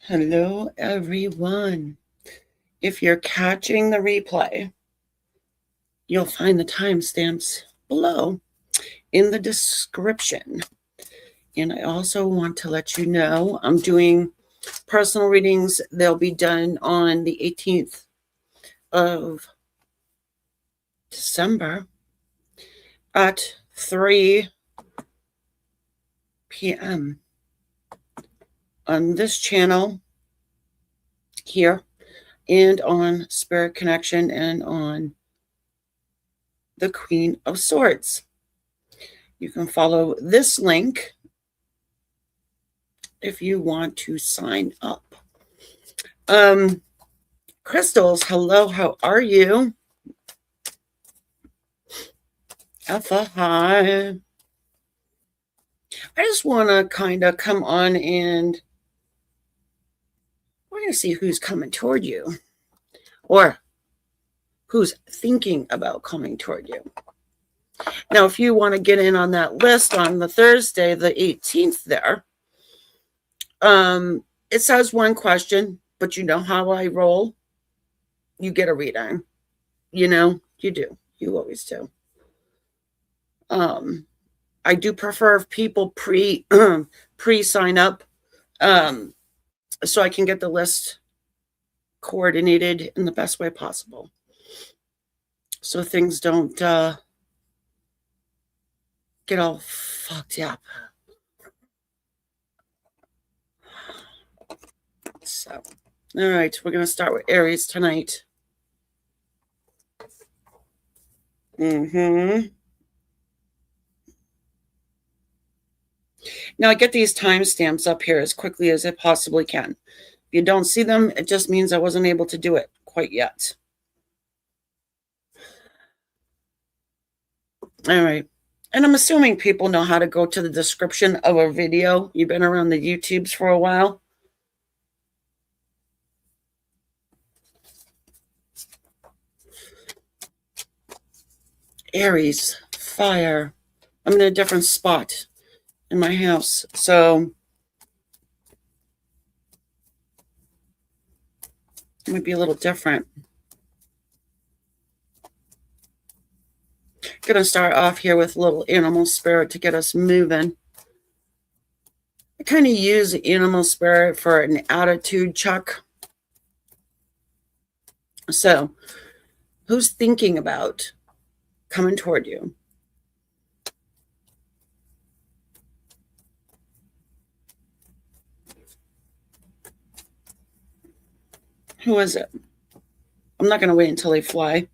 Hello, everyone. If you're catching the replay, you'll find the timestamps below in the description. And I also want to let you know I'm doing personal readings. They'll be done on the 18th of December at 3 p.m. on this channel here, and on Spirit Connection, and on the Queen of Swords. You can follow this link if you want to sign up. Crystals, hello, how are you? Alpha, hi. I just want to kind of come on and we're going to see who's coming toward you or who's thinking about coming toward you. Now, if you want to get in on that list on the Thursday, the 18th there, it says one question, but you know how I roll. You get a reading. You know, you do. You always do. I do prefer if people pre-sign up so I can get the list coordinated in the best way possible. So things don't get all fucked up. So, all right, we're going to start with Aries tonight. Now, I get these timestamps up here as quickly as I possibly can. If you don't see them, it just means I wasn't able to do it quite yet. All right. And I'm assuming people know how to go to the description of a video. You've been around the YouTubes for a while. Aries, fire. I'm in a different spot in my house, so it might be a little different. Gonna start off here with a little animal spirit to get us moving. I kind of use animal spirit for an attitude check. So, who's thinking about coming toward you? Who is it? I'm not going to wait until they fly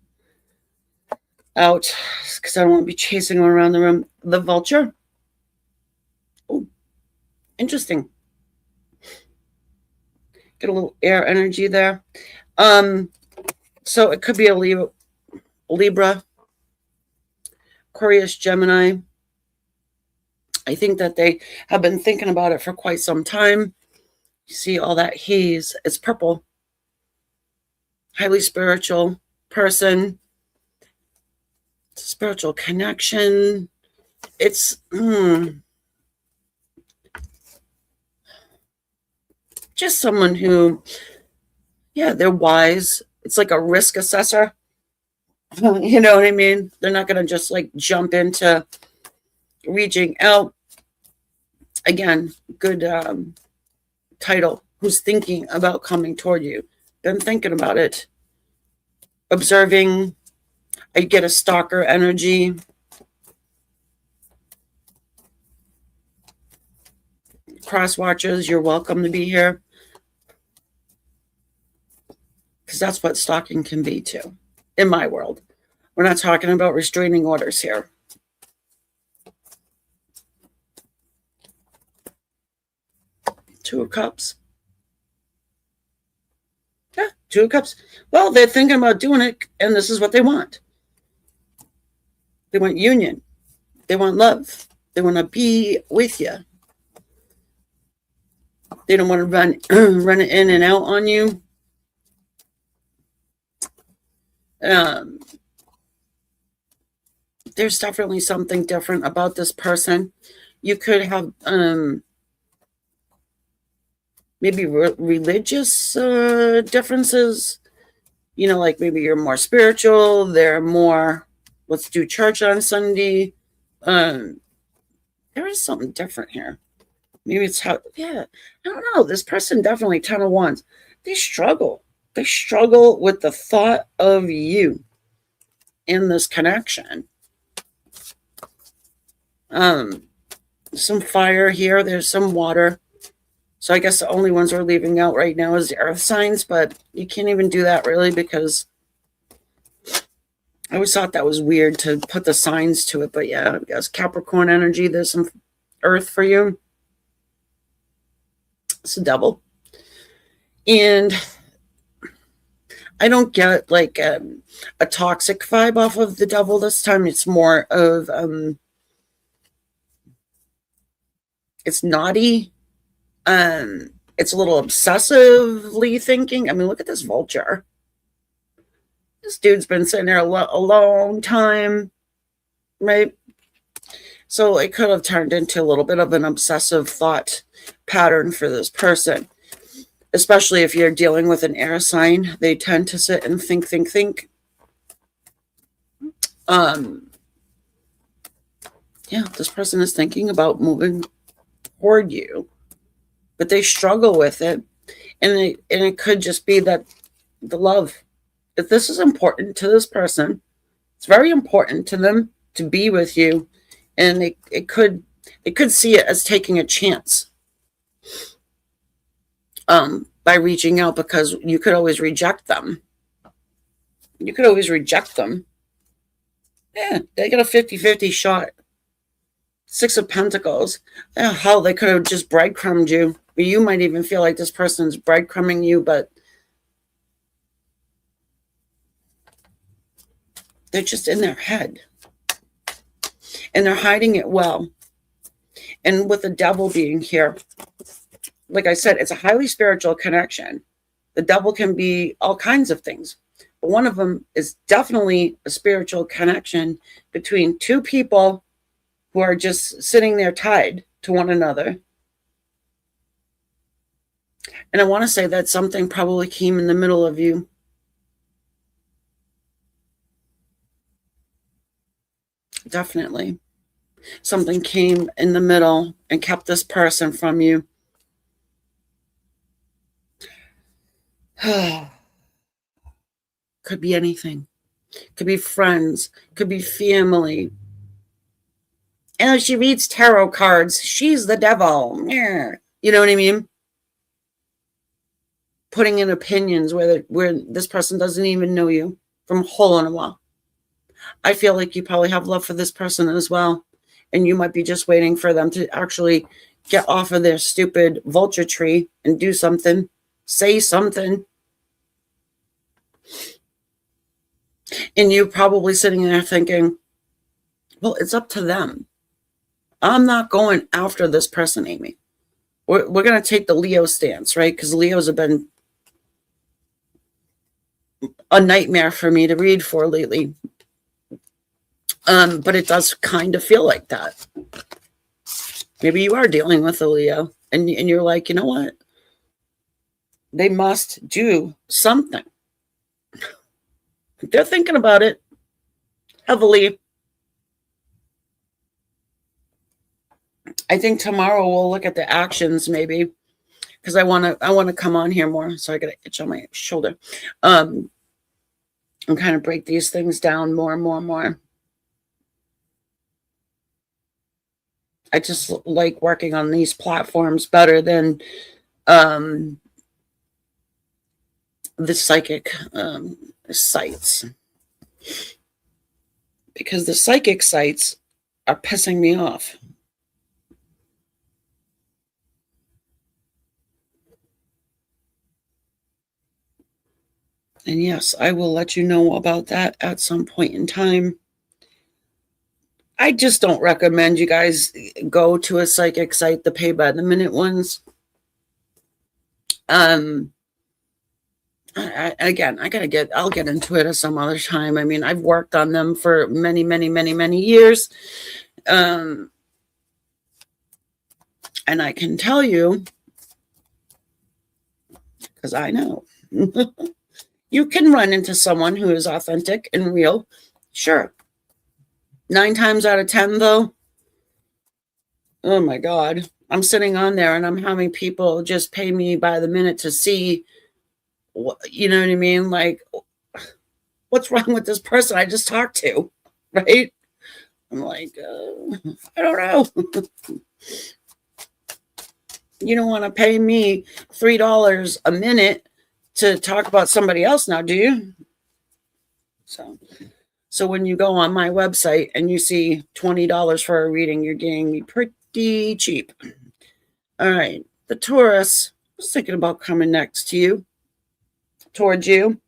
out because I don't want to be chasing them around the room. The vulture. Oh, interesting. Get a little air energy there. So it could be a Libra, Aquarius, Gemini. I think that they have been thinking about it for quite some time. You see all that haze. It's purple. Highly spiritual person. Spiritual connection. It's just someone who, yeah, they're wise. It's like a risk assessor. You know what I mean? They're not going to just like jump into reaching out. Again, good title. Who's thinking about coming toward you? Been thinking about it. Observing. I get a stalker energy. Cross watchers, you're welcome to be here. Because that's what stalking can be too. In my world. We're not talking about restraining orders here. Two of Cups. Yeah, Two of Cups. Well, they're thinking about doing it, and this is what they want. They want union. They want love. They want to be with you. They don't want to run in and out on you. There's definitely something different about this person. You could have maybe religious differences. You know, like maybe you're more spiritual, they're more, let's do church on Sunday. There is something different here. Maybe it's how, yeah, I don't know. This person definitely 10 of Wands. They struggle. They struggle with the thought of you in this connection. Some fire here. There's some water. So I guess the only ones we're leaving out right now is the earth signs, but you can't even do that really because I always thought that was weird to put the signs to it. But yeah, I guess Capricorn energy, there's some earth for you. It's a double. And I don't get like a toxic vibe off of the devil this time. It's more of, it's naughty. It's a little obsessively thinking. I mean, look at this vulture. This dude's been sitting there a long time, right? So it could have turned into a little bit of an obsessive thought pattern for this person, especially if you're dealing with an air sign. They tend to sit and think. Yeah, this person is thinking about moving toward you, but they struggle with it. And it could just be that the love, if this is important to this person, it's very important to them to be with you. And it could see it as taking a chance by reaching out, because you could always reject them. You could always reject them. Yeah, they got a 50-50 shot. 6 of Pentacles. Oh, hell, they could have just breadcrumbed you. Or you might even feel like this person's breadcrumbing you, but they're just in their head. And they're hiding it well. And with the devil being here, like I said, it's a highly spiritual connection. The devil can be all kinds of things. But one of them is definitely a spiritual connection between two people who are just sitting there tied to one another. And I want to say that something probably came in the middle of you. Definitely. Something came in the middle and kept this person from you. Could be anything. Could be friends. Could be family. And she reads tarot cards. She's the devil. You know what I mean? Putting in opinions where this person doesn't even know you from a hole in a wall. I feel like you probably have love for this person as well. And you might be just waiting for them to actually get off of their stupid vulture tree and do something. Say something. And you probably sitting there thinking, well, it's up to them. I'm not going after this person, Amy. We're going to take the Leo stance, right? Because Leos have been a nightmare for me to read for lately. But it does kind of feel like that. Maybe you are dealing with a Leo and you're like, you know what? They must do something. They're thinking about it heavily. I think tomorrow we'll look at the actions maybe, because I want to come on here more. So I got an itch on my shoulder. And kind of break these things down more and more and more. I just like working on these platforms better than the psychic sites, because the psychic sites are pissing me off. And yes, I will let you know about that at some point in time. I just don't recommend you guys go to a psychic site, the pay by the minute ones. Again, I'll get into it at some other time. I mean, I've worked on them for many, many, many, many years. And I can tell you because I know. You can run into someone who is authentic and real. Sure. 9 times out of 10, though, oh my God, I'm sitting on there and I'm having people just pay me by the minute to see, you know what I mean? Like, what's wrong with this person I just talked to, right? I'm like, I don't know. You don't want to pay me $3 a minute to talk about somebody else now, do you? So when you go on my website and you see $20 for a reading, you're getting me pretty cheap. All right. The Taurus was thinking about coming next to you, towards you.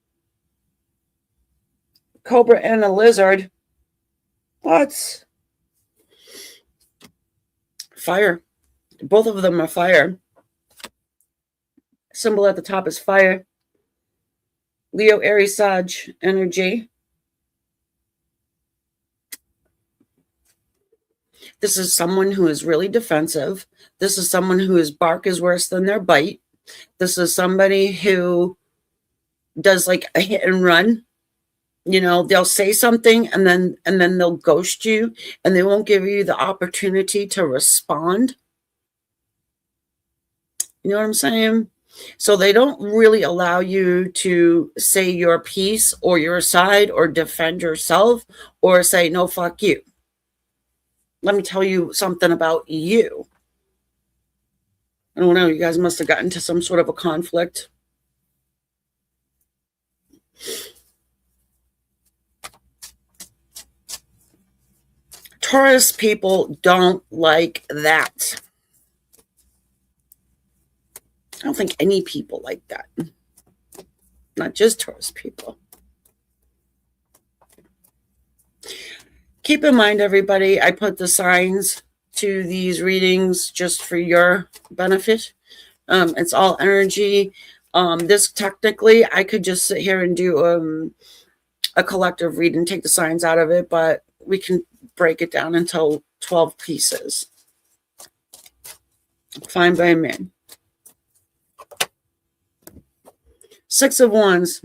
Cobra and a lizard. What? Fire. Both of them are fire. Symbol at the top is fire. Leo, Aries, Sag energy. This is someone who is really defensive. This is someone whose bark is worse than their bite. This is somebody who does like a hit and run. You know, they'll say something and then they'll ghost you and they won't give you the opportunity to respond. You know what I'm saying? So they don't really allow you to say your piece or your side or defend yourself or say, no, fuck you. Let me tell you something about you. I don't know. You guys must have gotten into some sort of a conflict. Taurus people don't like that. I don't think any people like that. Not just Taurus people. Keep in mind, everybody, I put the signs to these readings just for your benefit. It's all energy. This technically, I could just sit here and do a collective read and take the signs out of it, but we can break it down into 12 pieces. Fine by me. 6 of Wands.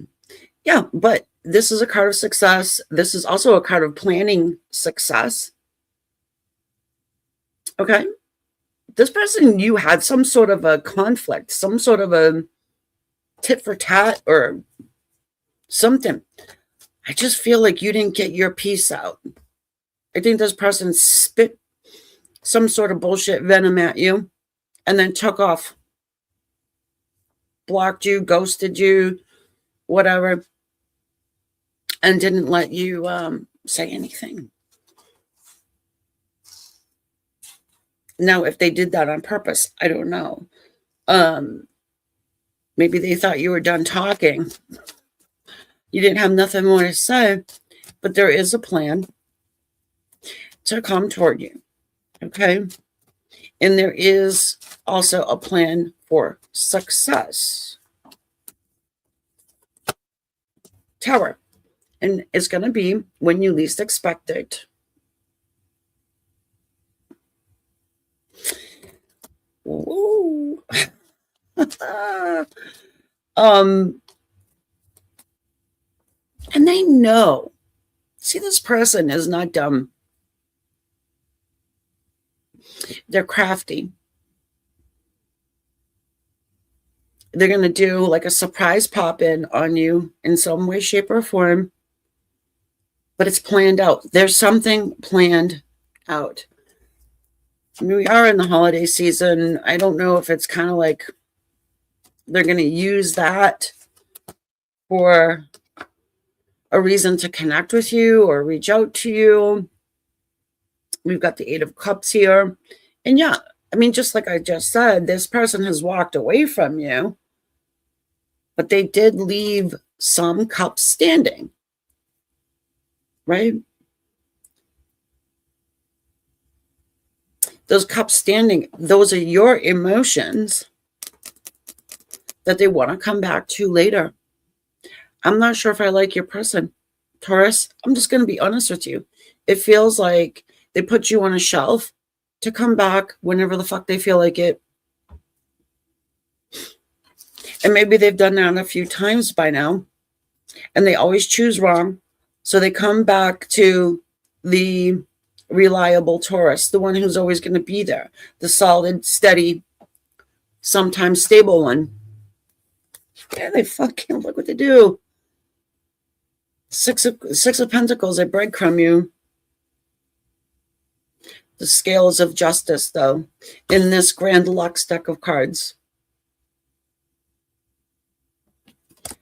Yeah, but this is a card of success. This is also a card of planning success. Okay. This person, you had some sort of a conflict, some sort of a tit for tat or something. I just feel like you didn't get your piece out. I think this person spit some sort of bullshit venom at you and then took off. Blocked you, ghosted you, whatever. And didn't let you say anything. Now, if they did that on purpose, I don't know. Maybe they thought you were done talking. You didn't have nothing more to say. But there is a plan to come toward you. Okay? And there is also a plan for success. Tower. And it's going to be when you least expect it. Ooh. And they know. See, this person is not dumb. They're crafty. They're going to do like a surprise pop-in on you in some way, shape, or form. But it's planned out. There's something planned out. I mean, we are in the holiday season. I don't know if it's kind of like they're going to use that for a reason to connect with you or reach out to you. We've got the 8 of Cups here. And yeah, I mean, just like I just said, this person has walked away from you, but they did leave some cups standing. Right? Those cups standing, those are your emotions that they want to come back to later. I'm not sure if I like your person, Taurus. I'm just going to be honest with you. It feels like they put you on a shelf to come back whenever the fuck they feel like it. And maybe they've done that a few times by now, and they always choose wrong. So they come back to the reliable Taurus, the one who's always going to be there, the solid, steady, sometimes stable one. Yeah, they fucking, look what they do. Six of Pentacles, they breadcrumb you. The scales of justice, though, in this Grand Lux deck of cards.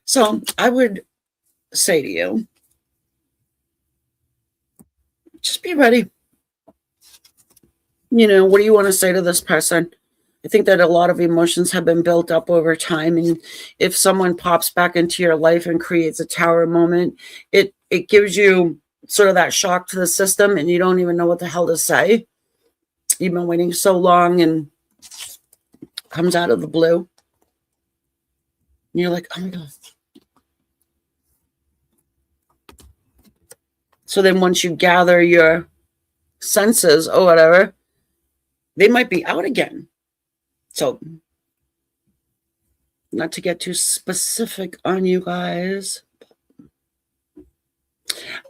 So I would say to you, just be ready. You know, what do you want to say to this person? I think that a lot of emotions have been built up over time. And if someone pops back into your life and creates a tower moment, it gives you sort of that shock to the system, and you don't even know what the hell to say. You've been waiting so long, and comes out of the blue. And you're like, oh my God. So then once you gather your senses or whatever, they might be out again. So not to get too specific on you guys,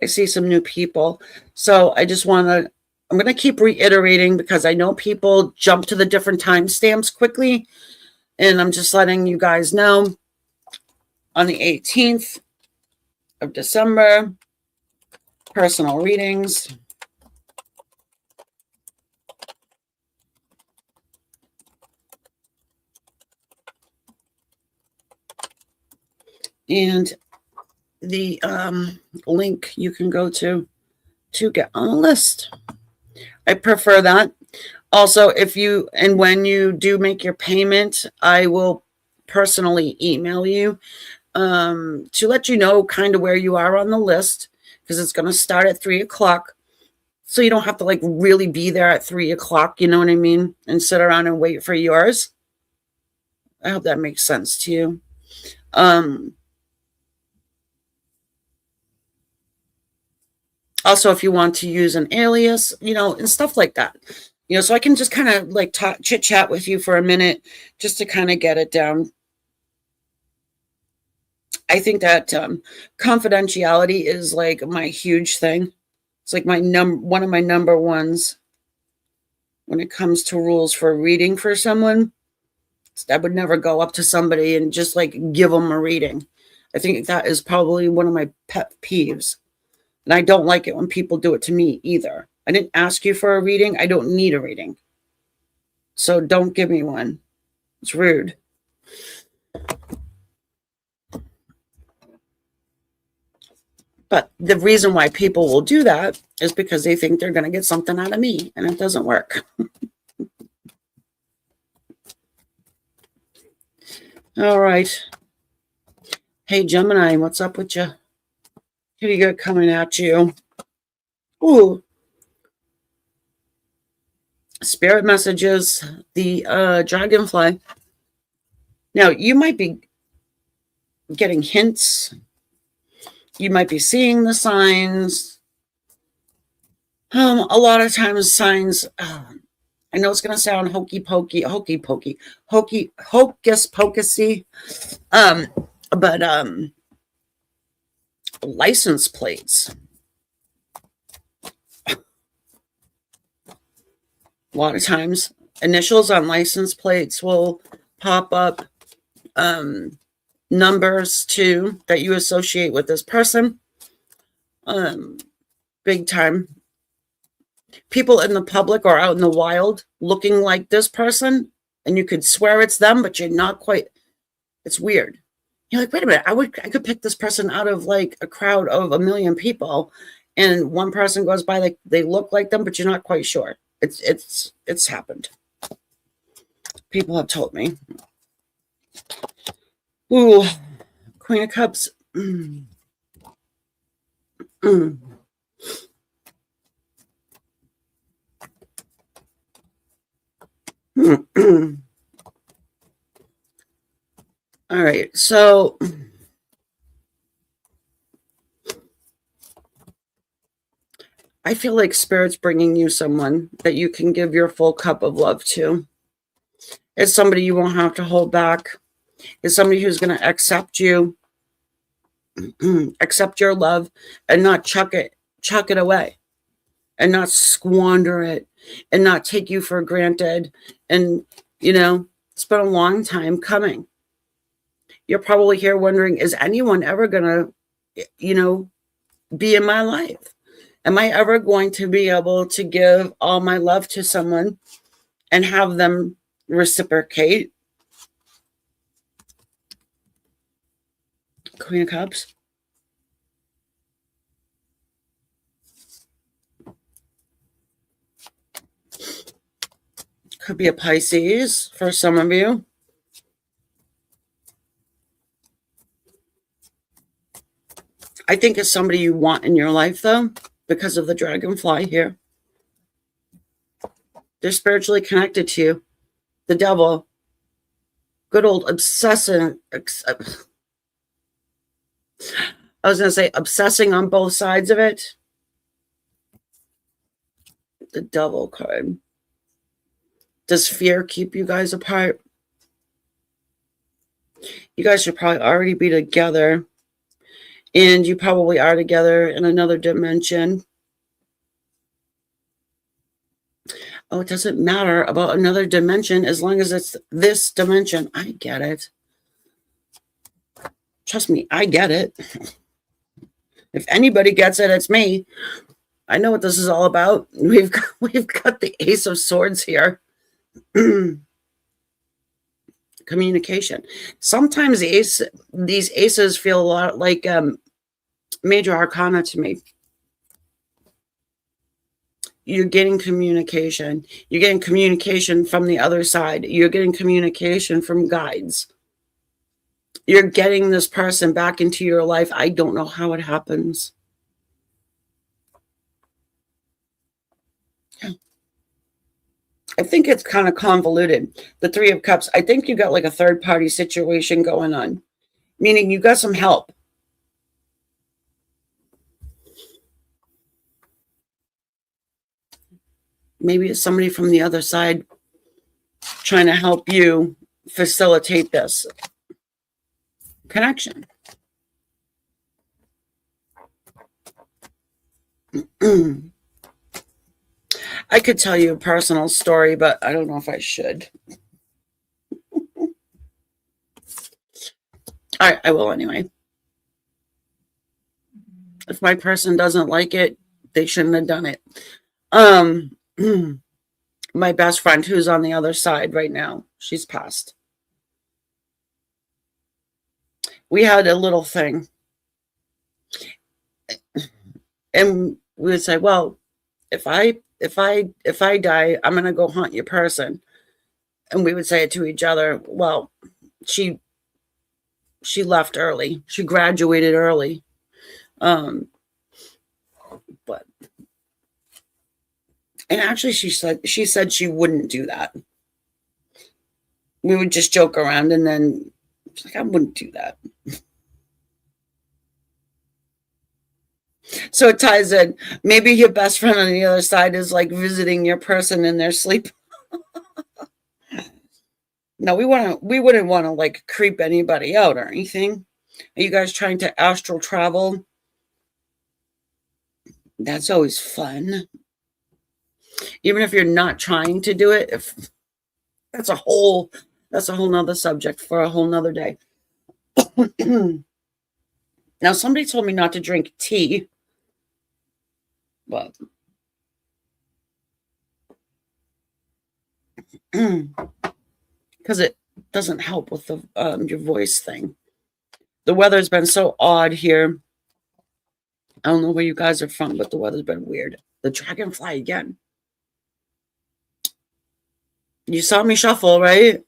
I see some new people. So I just want to, I'm going to keep reiterating, because I know people jump to the different timestamps quickly. And I'm just letting you guys know, on the 18th of December, personal readings. And the link you can go to get on the list. I prefer that. Also, if you, and when you do make your payment, I will personally email you to let you know kind of where you are on the list, because it's going to start at 3 o'clock. So you don't have to like really be there at 3 o'clock, you know what I mean? And sit around and wait for yours. I hope that makes sense to you. Also, if you want to use an alias, you know, and stuff like that, you know, so I can just kind of like talk, chit chat with you for a minute, just to kind of get it down. I think that confidentiality is like my huge thing. It's like my one of my number ones when it comes to rules for reading for someone. I would never go up to somebody and just like give them a reading. I think that is probably one of my pet peeves. And I don't like it when people do it to me either. I didn't ask you for a reading. I don't need a reading. So don't give me one. It's rude. But the reason why people will do that is because they think they're going to get something out of me, and it doesn't work. All right. Hey, Gemini, what's up with you? What do you got coming at you? Ooh. Spirit messages, the dragonfly. Now, you might be getting hints. You might be seeing the signs. A lot of times signs, I know it's going to sound hokey pokey, hocus pocusy, but license plates. A lot of times, initials on license plates will pop up. Numbers too that you associate with this person. Big time. People in the public or out in the wild looking like this person, and you could swear it's them, but you're not quite. It's weird. You're like, wait a minute, I could pick this person out of like a crowd of 1 million people, and one person goes by like they look like them, but you're not quite sure. It's happened. People have told me. Ooh, Queen of Cups. All right, so I feel like Spirit's bringing you someone that you can give your full cup of love to. It's somebody you won't have to hold back. is somebody who's going to accept you, accept your love, and not chuck it away, and not squander it, and not take you for granted. And, you know, it's been a long time coming. You're probably here wondering, is anyone ever going to, you know, be in my life? Am I ever going to be able to give all my love to someone and have them reciprocate? Queen of Cups. Could be a Pisces for some of you. I think it's somebody you want in your life, though, because of the dragonfly here. They're spiritually connected to you. The devil. Good old obsessing. I was going to say obsessing on both sides of it. The devil card. Does fear keep you guys apart? You guys should probably already be together. And you probably are together in another dimension. Oh, it doesn't matter about another dimension as long as it's this dimension. I get it. Trust me, I get it. If anybody gets it, it's me. I know what this is all about. We've got the Ace of Swords here. Communication. Sometimes these aces feel a lot like major arcana to me. You're getting communication. You're getting communication from the other side. You're getting communication from guides. You're getting this person back into your life. I don't know how it happens. Yeah. I think it's kind of convoluted. The Three of Cups. I think you got like a third-party situation going on, meaning you got some help. Maybe it's somebody from the other side trying to help you facilitate this connection. I could tell you a personal story, but I don't know if I should. All right, I will anyway. If my person doesn't like it, they shouldn't have done it. My best friend who's on the other side right now, she's passed. We had a little thing. And we would say, well, if I die, I'm going to go haunt your person. And we would say it to each other. Well, she left early. She graduated early. But and actually she said she wouldn't do that. We would just joke around, and then she's like, I wouldn't do that. So it ties in. Maybe your best friend on the other side is like visiting your person in their sleep. No, we wouldn't want to like creep anybody out or anything. Are you guys trying to astral travel? That's always fun. Even if you're not trying to do it, that's a whole nother subject for a whole nother day. Now, somebody told me not to drink tea, but because it doesn't help with the your voice thing. The weather's been so odd here. I don't know where you guys are from, but the weather's been weird. The dragonfly again. You saw me shuffle, right?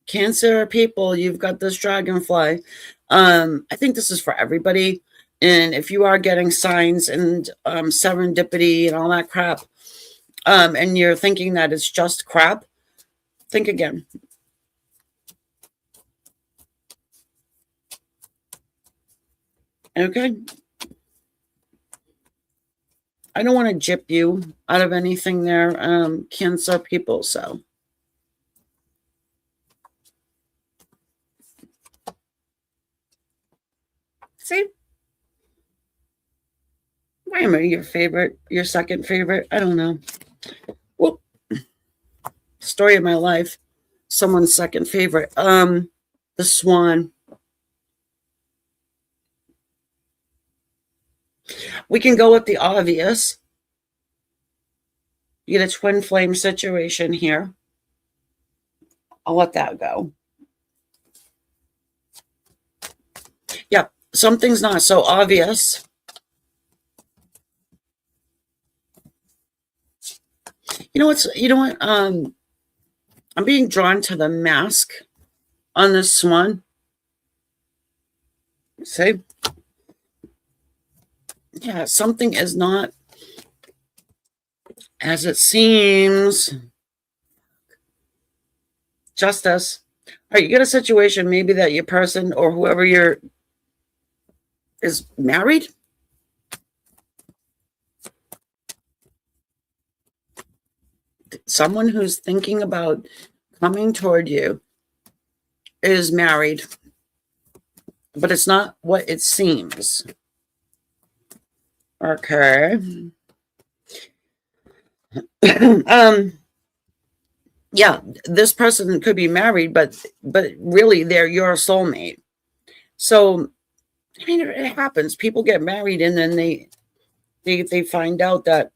Cancer people, you've got this dragonfly. I think this is for everybody. And if you are getting signs and serendipity and all that crap, and you're thinking that it's just crap, think again. Okay? I don't want to gyp you out of anything there, Cancer people, so. See? Why am I your favorite? Your second favorite? I don't know. Well, story of my life. Someone's second favorite. The Swan. We can go with the obvious. You get a twin flame situation here. I'll let that go. Yeah, something's not so obvious. You know what? I'm being drawn to the mask on this one. See? Yeah, something is not as it seems. Justice. All right, you get a situation maybe that your person or whoever you're is married. Someone who's thinking about coming toward you is married, but it's not what it seems. Okay. Yeah, this person could be married, but really they're your soulmate. So, I mean, it happens. People get married and then they find out that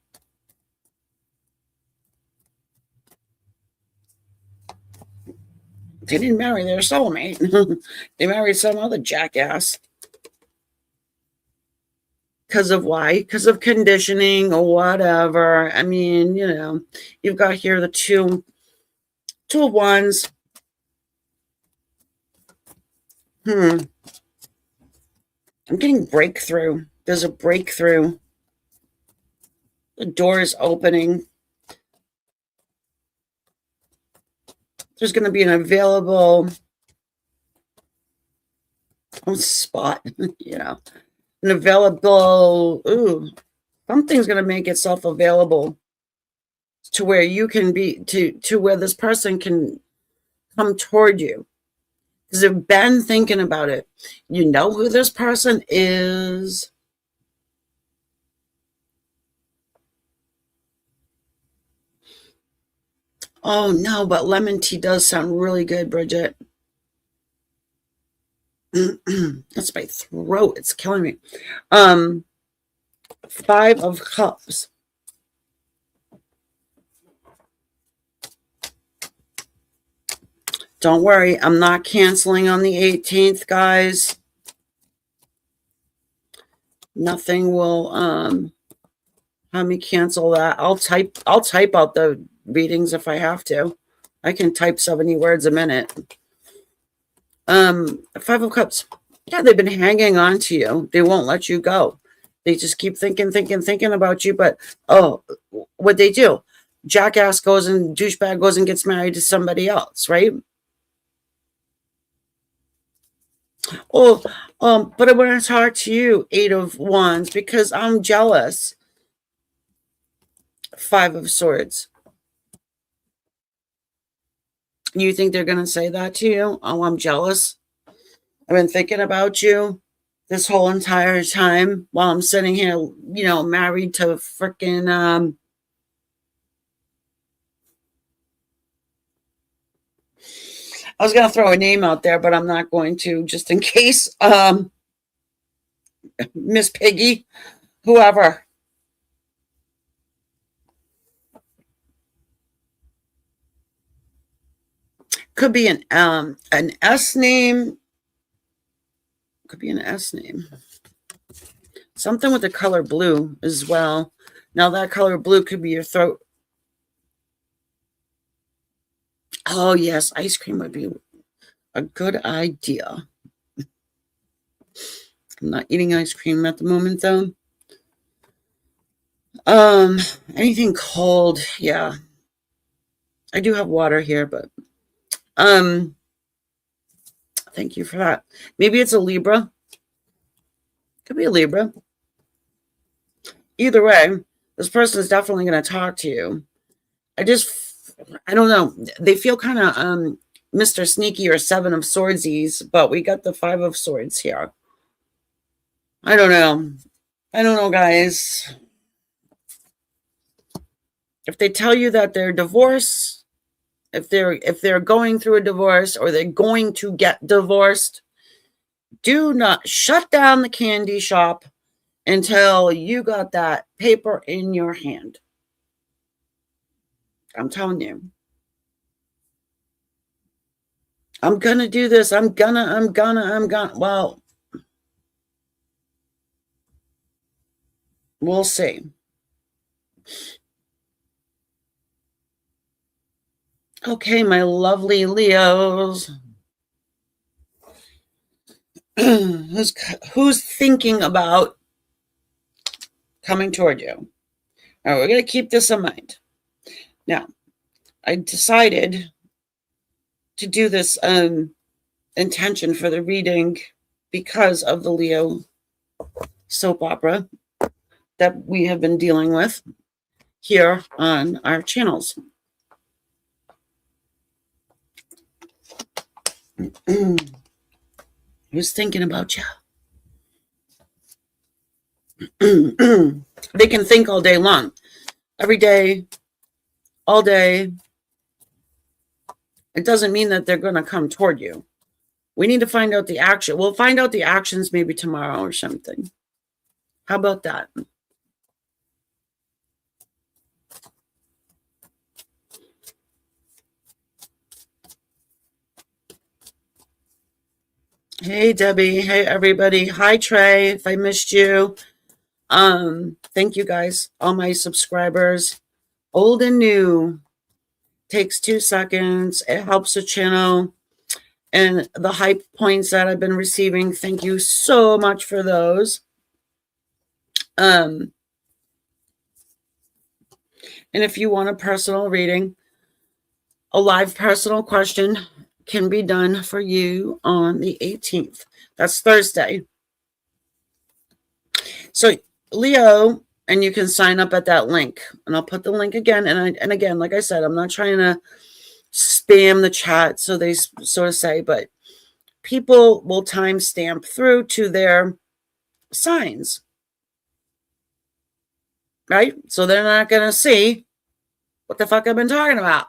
they didn't marry their soulmate. They married some other jackass. Because of why? Because of conditioning or whatever. I mean, you know, you've got here the two of wands. I'm getting breakthrough. There's a breakthrough. The door is opening. There's going to be an available spot, you know, an available, something's going to make itself available to where you can be, to where this person can come toward you. Because they've been thinking about it. You know who this person is. Oh, no, but lemon tea does sound really good, Bridget. That's my throat. It's killing me. 5 of Cups. Don't worry. I'm not canceling on the 18th, guys. Nothing will have me cancel that. I'll type out the readings if I have to. I can type 70 words a minute. 5 of Cups. Yeah, they've been hanging on to you. They won't let you go. They just keep thinking about you. But, what they do? Jackass goes and douchebag goes and gets married to somebody else, right? Oh, but I want to talk to you, 8 of Wands, because I'm jealous. 5 of Swords. You think they're going to say that to you? Oh, I'm jealous. I've been thinking about you this whole entire time while I'm sitting here, you know, married to freaking, I was going to throw a name out there, but I'm not going to, just in case, Miss Piggy, whoever. Could be an S name. Could be an S name. Something with the color blue as well. Now that color blue could be your throat. Oh, yes. Ice cream would be a good idea. I'm not eating ice cream at the moment, though. Anything cold. Yeah. I do have water here, but thank you for that. Maybe it's a Libra. Could be a Libra. Either way, this person is definitely going to talk to you. I don't know. They feel kind of Mr. Sneaky or 7 of Swordsies, but we got the 5 of Swords here. I don't know. I don't know, guys. If they tell you that they're divorced, if they're going through a divorce or they're going to get divorced, do not shut down the candy shop until you got that paper in your hand. I'm telling you. I'm gonna do this. I'm gonna. Well, we'll see. Okay, my lovely Leos. Who's thinking about coming toward you? All right, we're going to keep this in mind. Now, I decided to do this intention for the reading because of the Leo soap opera that we have been dealing with here on our channels. Who's thinking about you? They can think all day long, every day, all day. It doesn't mean that they're going to come toward you. We need to find out the action. We'll find out the actions maybe tomorrow or something. How about that? Hey, Debbie. Hey, everybody. Hi, Trey. If I missed you, thank you guys, all my subscribers, old and new. Takes 2 seconds. It helps the channel. And the hype points that I've been receiving, thank you so much for those. And if you want a personal reading, a live personal question can be done for you on the 18th. That's Thursday. So, Leo, and you can sign up at that link. And I'll put the link again. And again, like I said, I'm not trying to spam the chat, so they so to say, but people will timestamp through to their signs. Right? So they're not going to see what the fuck I've been talking about.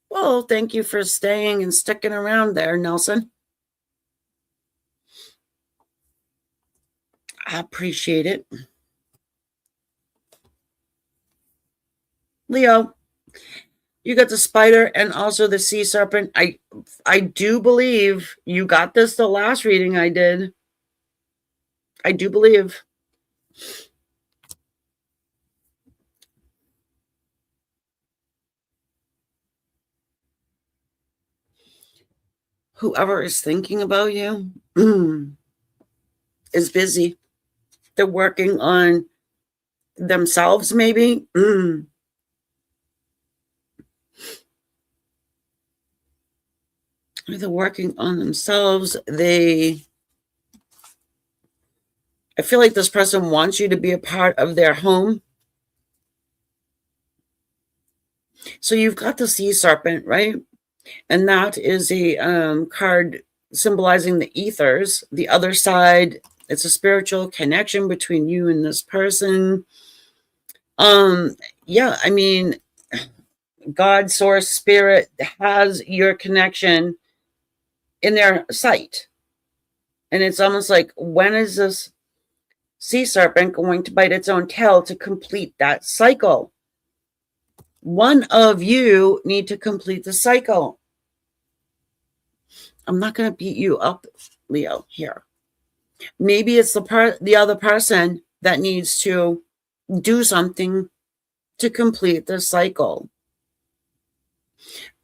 Well, thank you for staying and sticking around there, Nelson. I appreciate it. Leo, you got the spider and also the sea serpent. I do believe you got this the last reading I did. I do believe. Whoever is thinking about you is busy. They're working on themselves, maybe. They're working on themselves. I feel like this person wants you to be a part of their home. So you've got the sea serpent, right? And that is a card symbolizing the ethers. The other side, it's a spiritual connection between you and this person. Yeah, I mean, God, source, spirit has your connection in their sight. And it's almost like, when is this sea serpent going to bite its own tail to complete that cycle? One of you need to complete the cycle. I'm not going to beat you up, Leo, here. Maybe it's the other person that needs to do something to complete the cycle.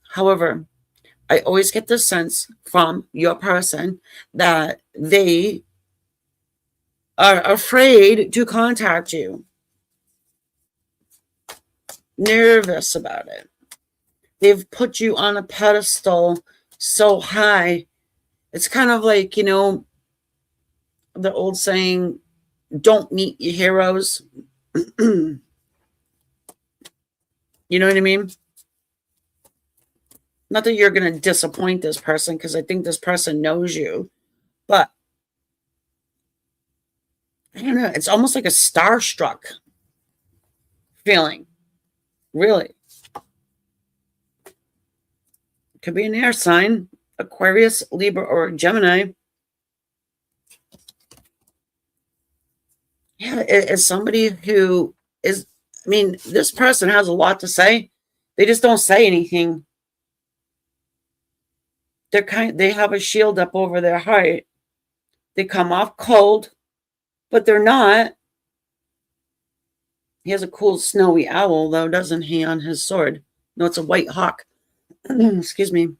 However, I always get the sense from your person that they are afraid to contact you. Nervous about it. They've put you on a pedestal so high. It's kind of like, you know, the old saying, don't meet your heroes. You know what I mean? Not that you're going to disappoint this person, because I think this person knows you. But I don't know. It's almost like a starstruck feeling. Really. Could be an air sign. Aquarius, Libra, or Gemini. Yeah, it's somebody who is, I mean, this person has a lot to say. They just don't say anything. They have a shield up over their heart. They come off cold, but they're not. He has a cool snowy owl, though, doesn't he, on his sword? No, it's a white hawk. Excuse me.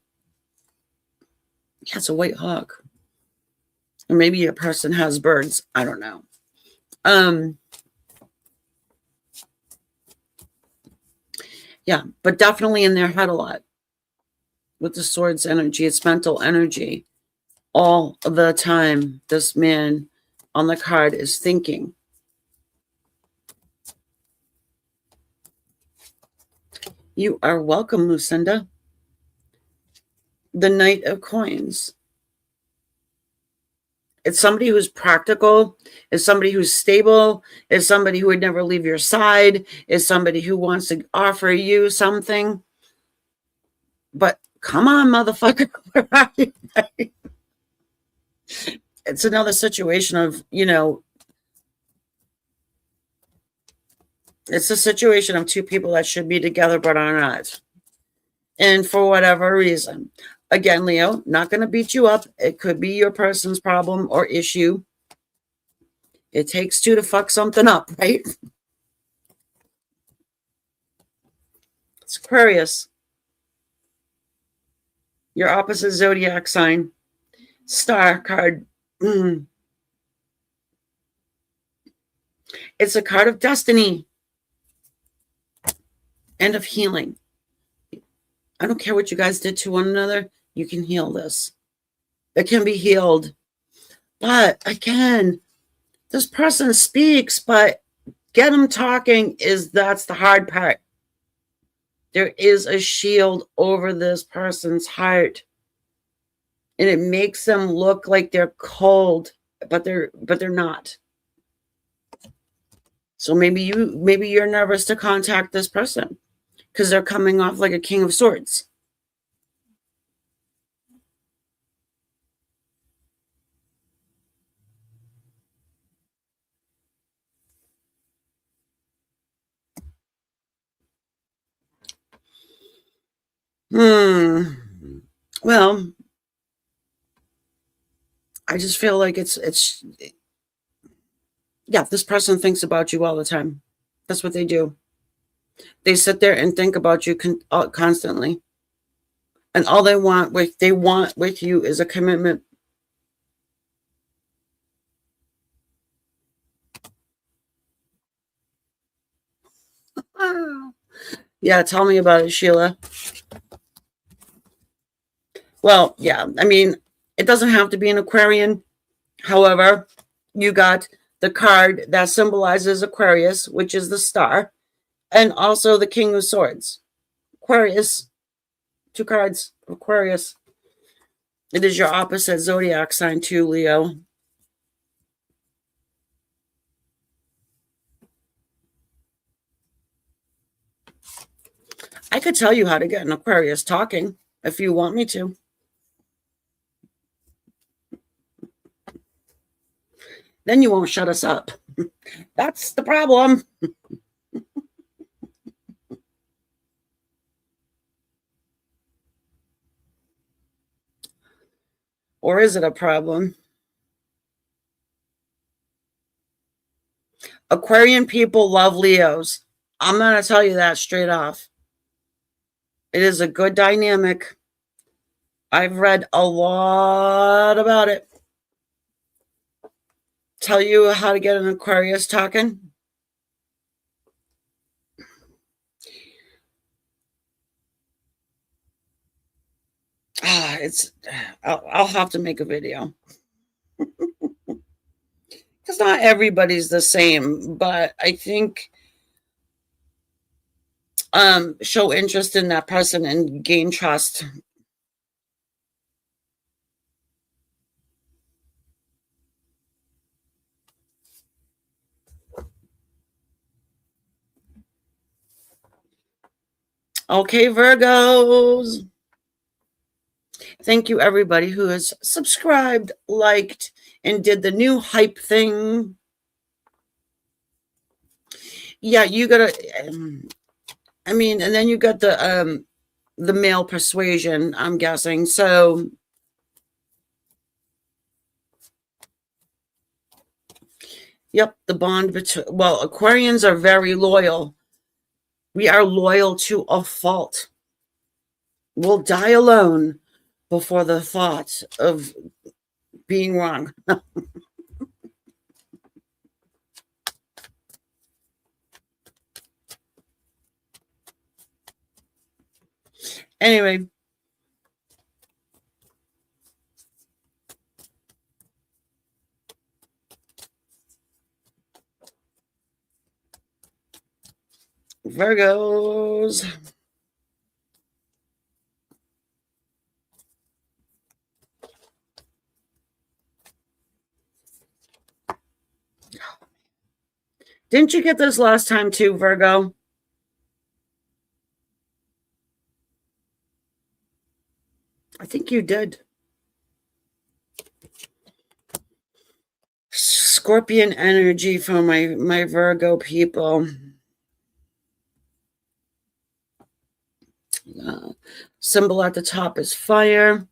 Yeah, it's a white hawk. Or maybe a person has birds. I don't know. Yeah, but definitely in their head a lot. With the sword's energy, it's mental energy. All the time, this man on the card is thinking. You are welcome, Lucinda. The Knight of Coins. It's somebody who's practical, is somebody who's stable, is somebody who would never leave your side, is somebody who wants to offer you something. But come on, motherfucker. Where are you? It's another situation of, it's a situation of two people that should be together but are not. And for whatever reason. Again, Leo, not going to beat you up. It could be your person's problem or issue. It takes two to fuck something up, right? It's Aquarius. Your opposite zodiac sign. Star card. It's a card of destiny and of healing. I don't care what you guys did to one another. You can heal this. It can be healed. But again, this person speaks, but get them talking that's the hard part. There is a shield over this person's heart. And it makes them look like they're cold, but they're not. So maybe you're nervous to contact this person because they're coming off like a King of Swords. Well, I just feel like yeah, this person thinks about you all the time. That's what they do. They sit there and think about you constantly. And all they want with you is a commitment. Yeah, tell me about it, Sheila. Well, yeah, I mean, it doesn't have to be an Aquarian. However, you got the card that symbolizes Aquarius, which is the star, and also the King of Swords. Aquarius, two cards, Aquarius. It is your opposite zodiac sign too, Leo. I could tell you how to get an Aquarius talking if you want me to. Then you won't shut us up. That's the problem. Or is it a problem? Aquarian people love Leos. I'm going to tell you that straight off. It is a good dynamic. I've read a lot about it. Tell you how to get an Aquarius talking? I'll have to make a video. Because not everybody's the same, but I think show interest in that person and gain trust. Okay, Virgos. Thank you, everybody who has subscribed, liked, and did the new hype thing. Yeah, you gotta, I mean, and then you got the male persuasion, I'm guessing. So, yep, the bond between, well, Aquarians are very loyal. We are loyal to a fault. We'll die alone before the thought of being wrong. Anyway. Virgos. Didn't you get this last time too, Virgo? I think you did. Scorpion energy for my Virgo people. Symbol at the top is fire.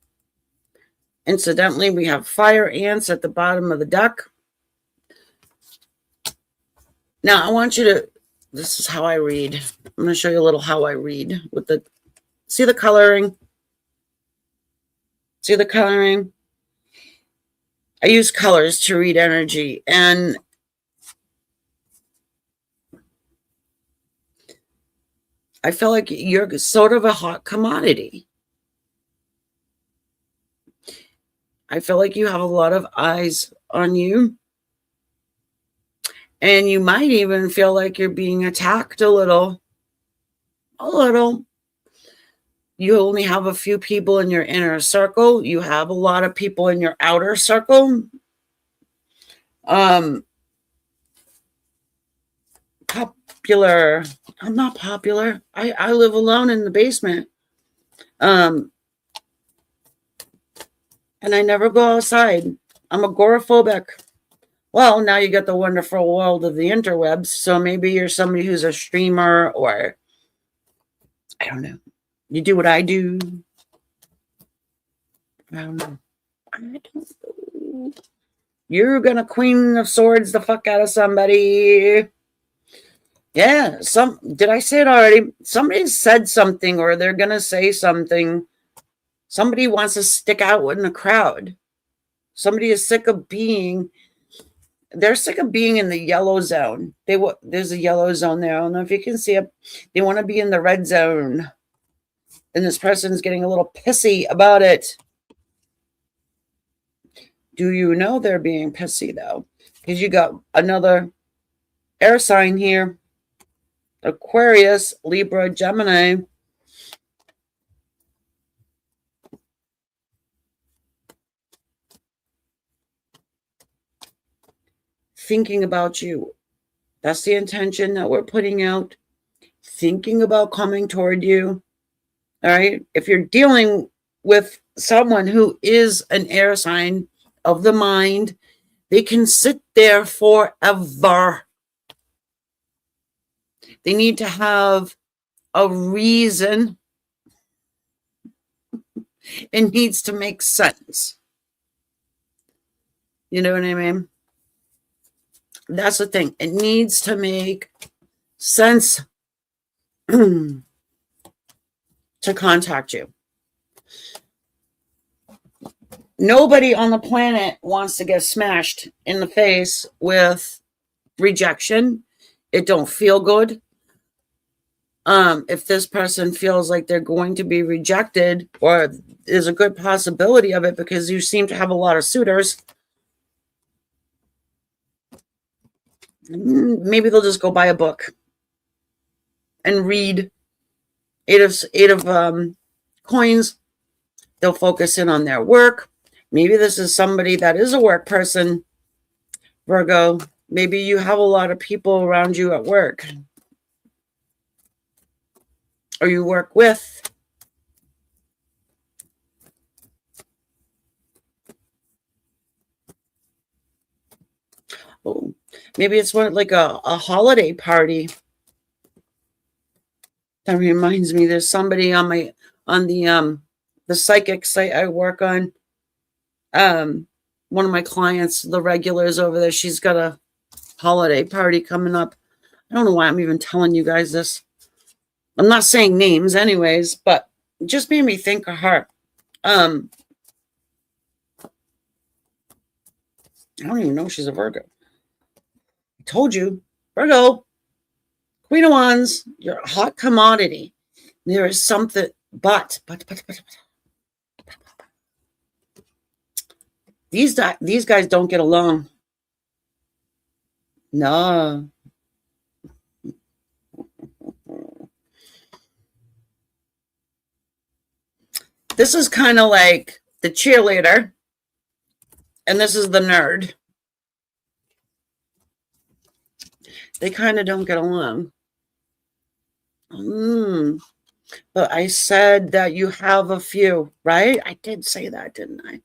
Incidentally, we have fire ants at the bottom of the deck. Now, I want you to, this is how I read. I'm going to show you a little how I read with the, see the coloring? See the coloring? I use colors to read energy, and I feel like you're sort of a hot commodity. I feel like you have a lot of eyes on you. And you might even feel like you're being attacked a little. A little. You only have a few people in your inner circle. You have a lot of people in your outer circle. Popular. I'm not popular. I live alone in the basement. And I never go outside. I'm agoraphobic. Well, now you got the wonderful world of the interwebs. So maybe you're somebody who's a streamer, or I don't know. You do what I do. I don't know. You're gonna Queen of Swords the fuck out of somebody. Yeah, did I say it already? Somebody said something, or they're gonna say something. Somebody wants to stick out in the crowd. Somebody is sick of being, they're sick of being in the yellow zone. There's a yellow zone there. I don't know if you can see it. They want to be in the red zone. And this person's getting a little pissy about it. Do you know they're being pissy, though? Because you got another air sign here. Aquarius, Libra, Gemini. Thinking about you. That's the intention that we're putting out. Thinking about coming toward you. All right. If you're dealing with someone who is an air sign of the mind, they can sit there forever. They need to have a reason. It needs to make sense. You know what I mean? That's the thing. It needs to make sense to contact you. Nobody on the planet wants to get smashed in the face with rejection. It don't feel good. If this person feels like they're going to be rejected, or there's a good possibility of it because you seem to have a lot of suitors, maybe they'll just go buy a book and read. Eight of coins. They'll focus in on their work. Maybe this is somebody that is a work person, Virgo. Maybe you have a lot of people around you at work. or you work with. Oh, maybe it's one like a holiday party. That reminds me, there's somebody on the psychic site I work on. One of my clients, the regulars over there, she's got a holiday party coming up. I don't know why I'm even telling you guys this. I'm not saying names anyways, but it just made me think of her. I don't even know if she's a Virgo. I told you, Virgo, Queen of Wands, you're a hot commodity. There is something, but. These guys don't get along. No. This is kind of like the cheerleader, and this is the nerd. They kind of don't get along. But I said that you have a few, right? I did say that, didn't I?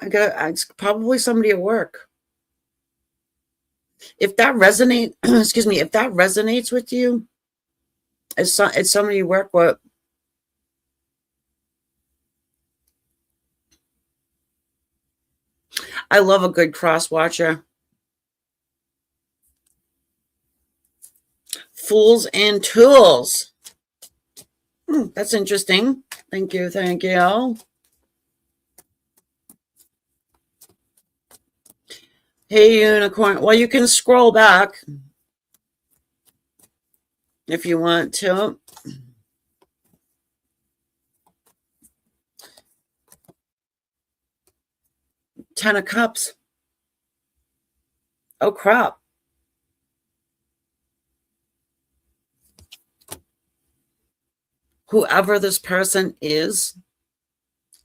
It's probably somebody at work. If that resonates, excuse me, if that resonates with you, it's somebody you work with. I love a good cross watcher. Fools and tools. That's interesting. Thank you. Thank you. Hey, unicorn. Well, you can scroll back if you want to. Ten of Cups. Oh, crap. Whoever this person is,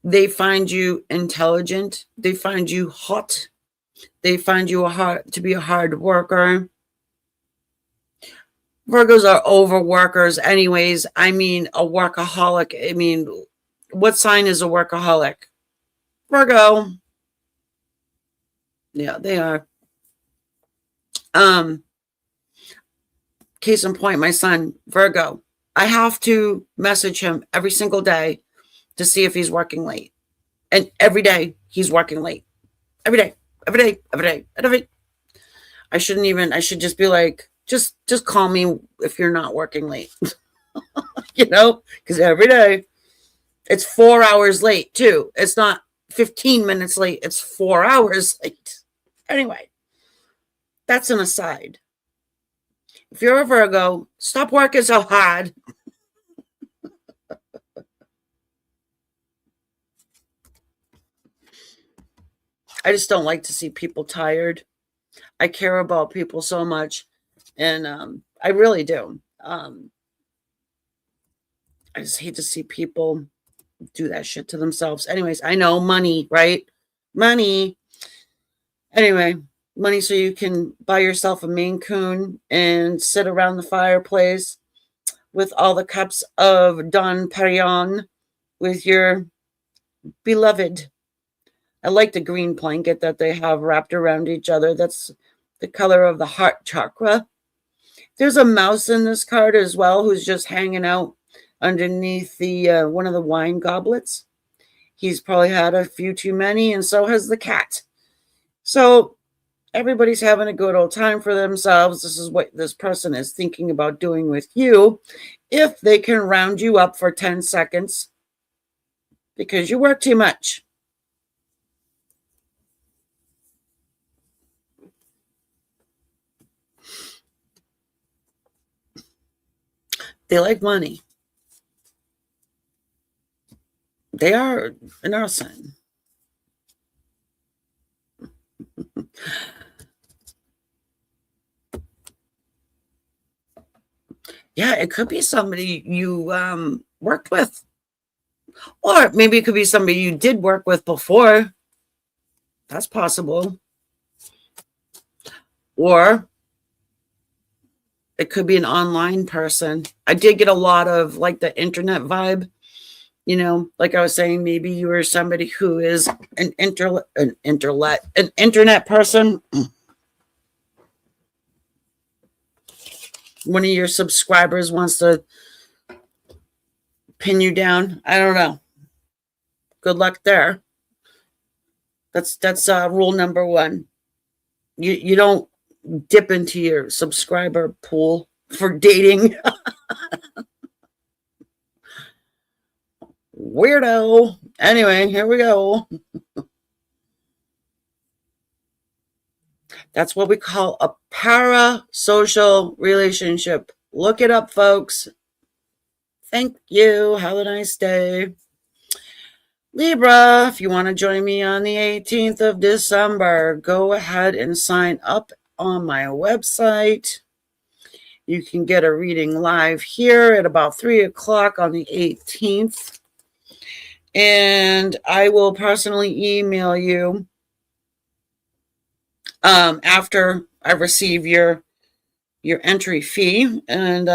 they find you intelligent. They find you hot. They find you to be a hard worker. Virgos are overworkers anyways. I mean, a workaholic. I mean, what sign is a workaholic? Virgo. Yeah, they are. Case in point, my son, Virgo. I have to message him every single day to see if he's working late. And every day he's working late. Every day. I should just be like, just call me if you're not working late. Because every day it's 4 hours late too. It's not 15 minutes late. It's 4 hours late. Anyway, that's an aside. If you're a Virgo, stop working so hard. I just don't like to see people tired. I care about people so much, and I really do. I just hate to see people do that shit to themselves. Anyways, I know money, right? Money. Anyway, money so you can buy yourself a Maine Coon and sit around the fireplace with all the cups of Dom Perignon with your beloved. I like the green blanket that they have wrapped around each other. That's the color of the heart chakra. There's a mouse in this card as well who's just hanging out underneath the one of the wine goblets. He's probably had a few too many, and so has the cat. So everybody's having a good old time for themselves. This is what this person is thinking about doing with you if they can round you up for 10 seconds because you work too much. They like money. They are an earth sign. Yeah, it could be somebody you worked with. Or maybe it could be somebody you did work with before. That's possible. Or It could be an online person. I did get a lot of like the internet vibe. You know, like I was saying, maybe you are somebody who is an internet person. One of your subscribers wants to pin you down. I don't know. Good luck there. That's rule number one. You don't dip into your subscriber pool for dating. Weirdo. Anyway, here we go. That's what we call a parasocial relationship. Look it up, folks. Thank you. Have a nice day. Libra, if you want to join me on the 18th of December, go ahead and sign up on my website. You can get a reading live here at about 3 o'clock on the 18th. And I will personally email you after I receive your entry fee and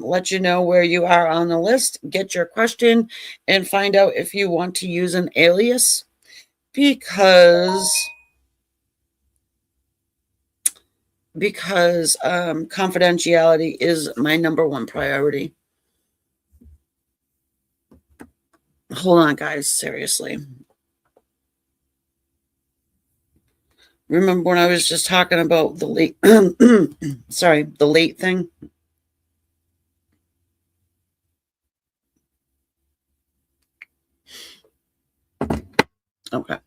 let you know where you are on the list, get your question, and find out if you want to use an alias, because confidentiality is my number one priority. Hold on, guys, seriously. Remember when I was just talking about the late, sorry, the late thing? Okay.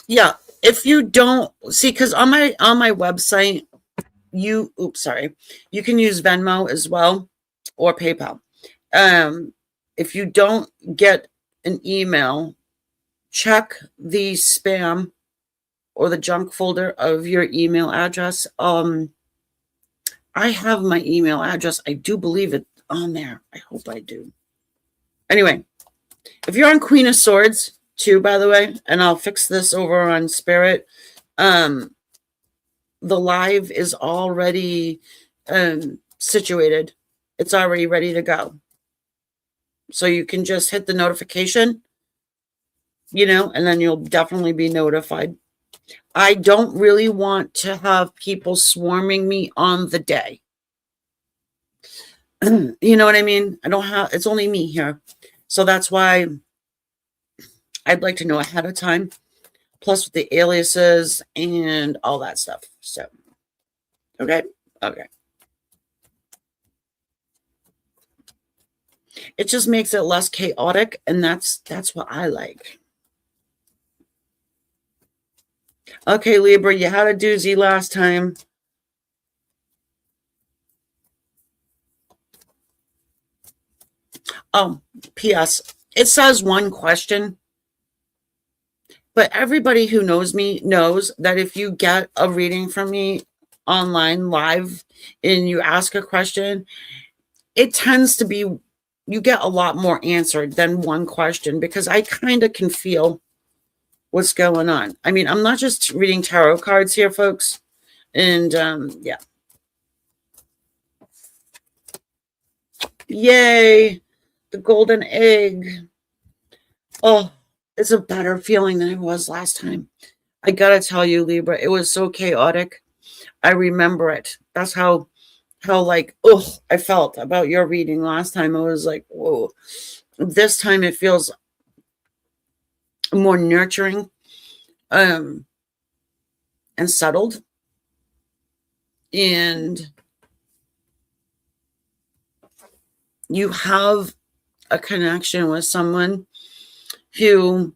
Yeah, if you don't see, because on my website, you can use Venmo as well or PayPal. If you don't get an email, check the spam or the junk folder of your email address. I have my email address. I do believe it on there. I hope I do. Anyway, if you're on Queen of Swords too, by the way, and I'll fix this over on Spirit, the live is already situated. It's already ready to go. So you can just hit the notification, and then you'll definitely be notified. I don't really want to have people swarming me on the day. You know what I mean? It's only me here. So that's why I'd like to know ahead of time, plus with the aliases and all that stuff. So, okay. It just makes it less chaotic, and that's what I like. Okay, Libra, you had a doozy last time. Oh, P.S. It says one question, but everybody who knows me knows that if you get a reading from me online live and you ask a question, it tends to be, you get a lot more answered than one question, because I kind of can feel what's going on. I mean, I'm not just reading tarot cards here, folks. And yeah. Yay, the golden egg. Oh, it's a better feeling than it was last time. I gotta tell you, Libra, it was so chaotic. I remember it. That's how like, I felt about your reading last time. I was like, whoa. This time it feels more nurturing and settled. And you have a connection with someone who,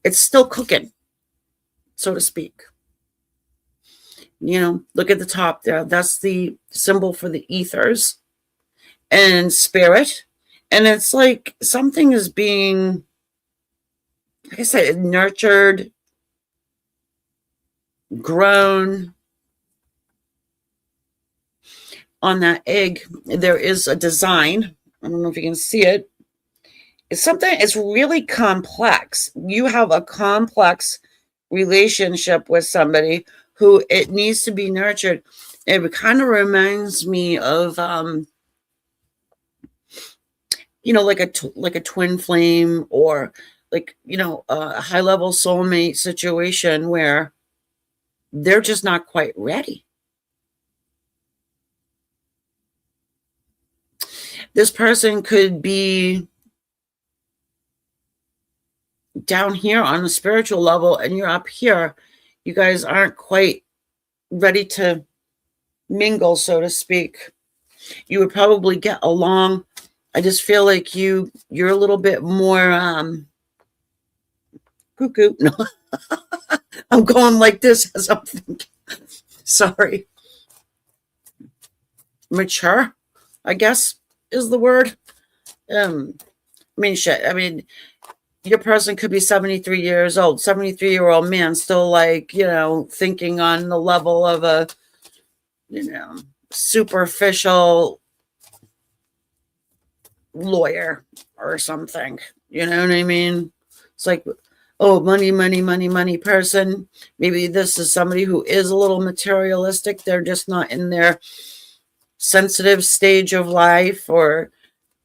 it's still cooking, so to speak. Look at the top there. That's the symbol for the ethers and spirit. And it's like something is being, like I said, nurtured, grown. On that egg, there is a design. I don't know if you can see it. It's really complex. You have a complex relationship with somebody who it needs to be nurtured. It kind of reminds me of, like a twin flame, or like, a high level soulmate situation where they're just not quite ready. This person could be down here on a spiritual level and you're up here. You guys aren't quite ready to mingle, so to speak. You would probably get along. I just feel like you're a little bit more cuckoo. No, I'm going like this as I'm thinking. Sorry. Mature, I guess, is the word. Shit. Your person could be 73 years old, 73-year-old man, still like, thinking on the level of a, superficial lawyer or something. You know what I mean? It's like, oh, money, money, money, money person. Maybe this is somebody who is a little materialistic. They're just not in their sensitive stage of life, or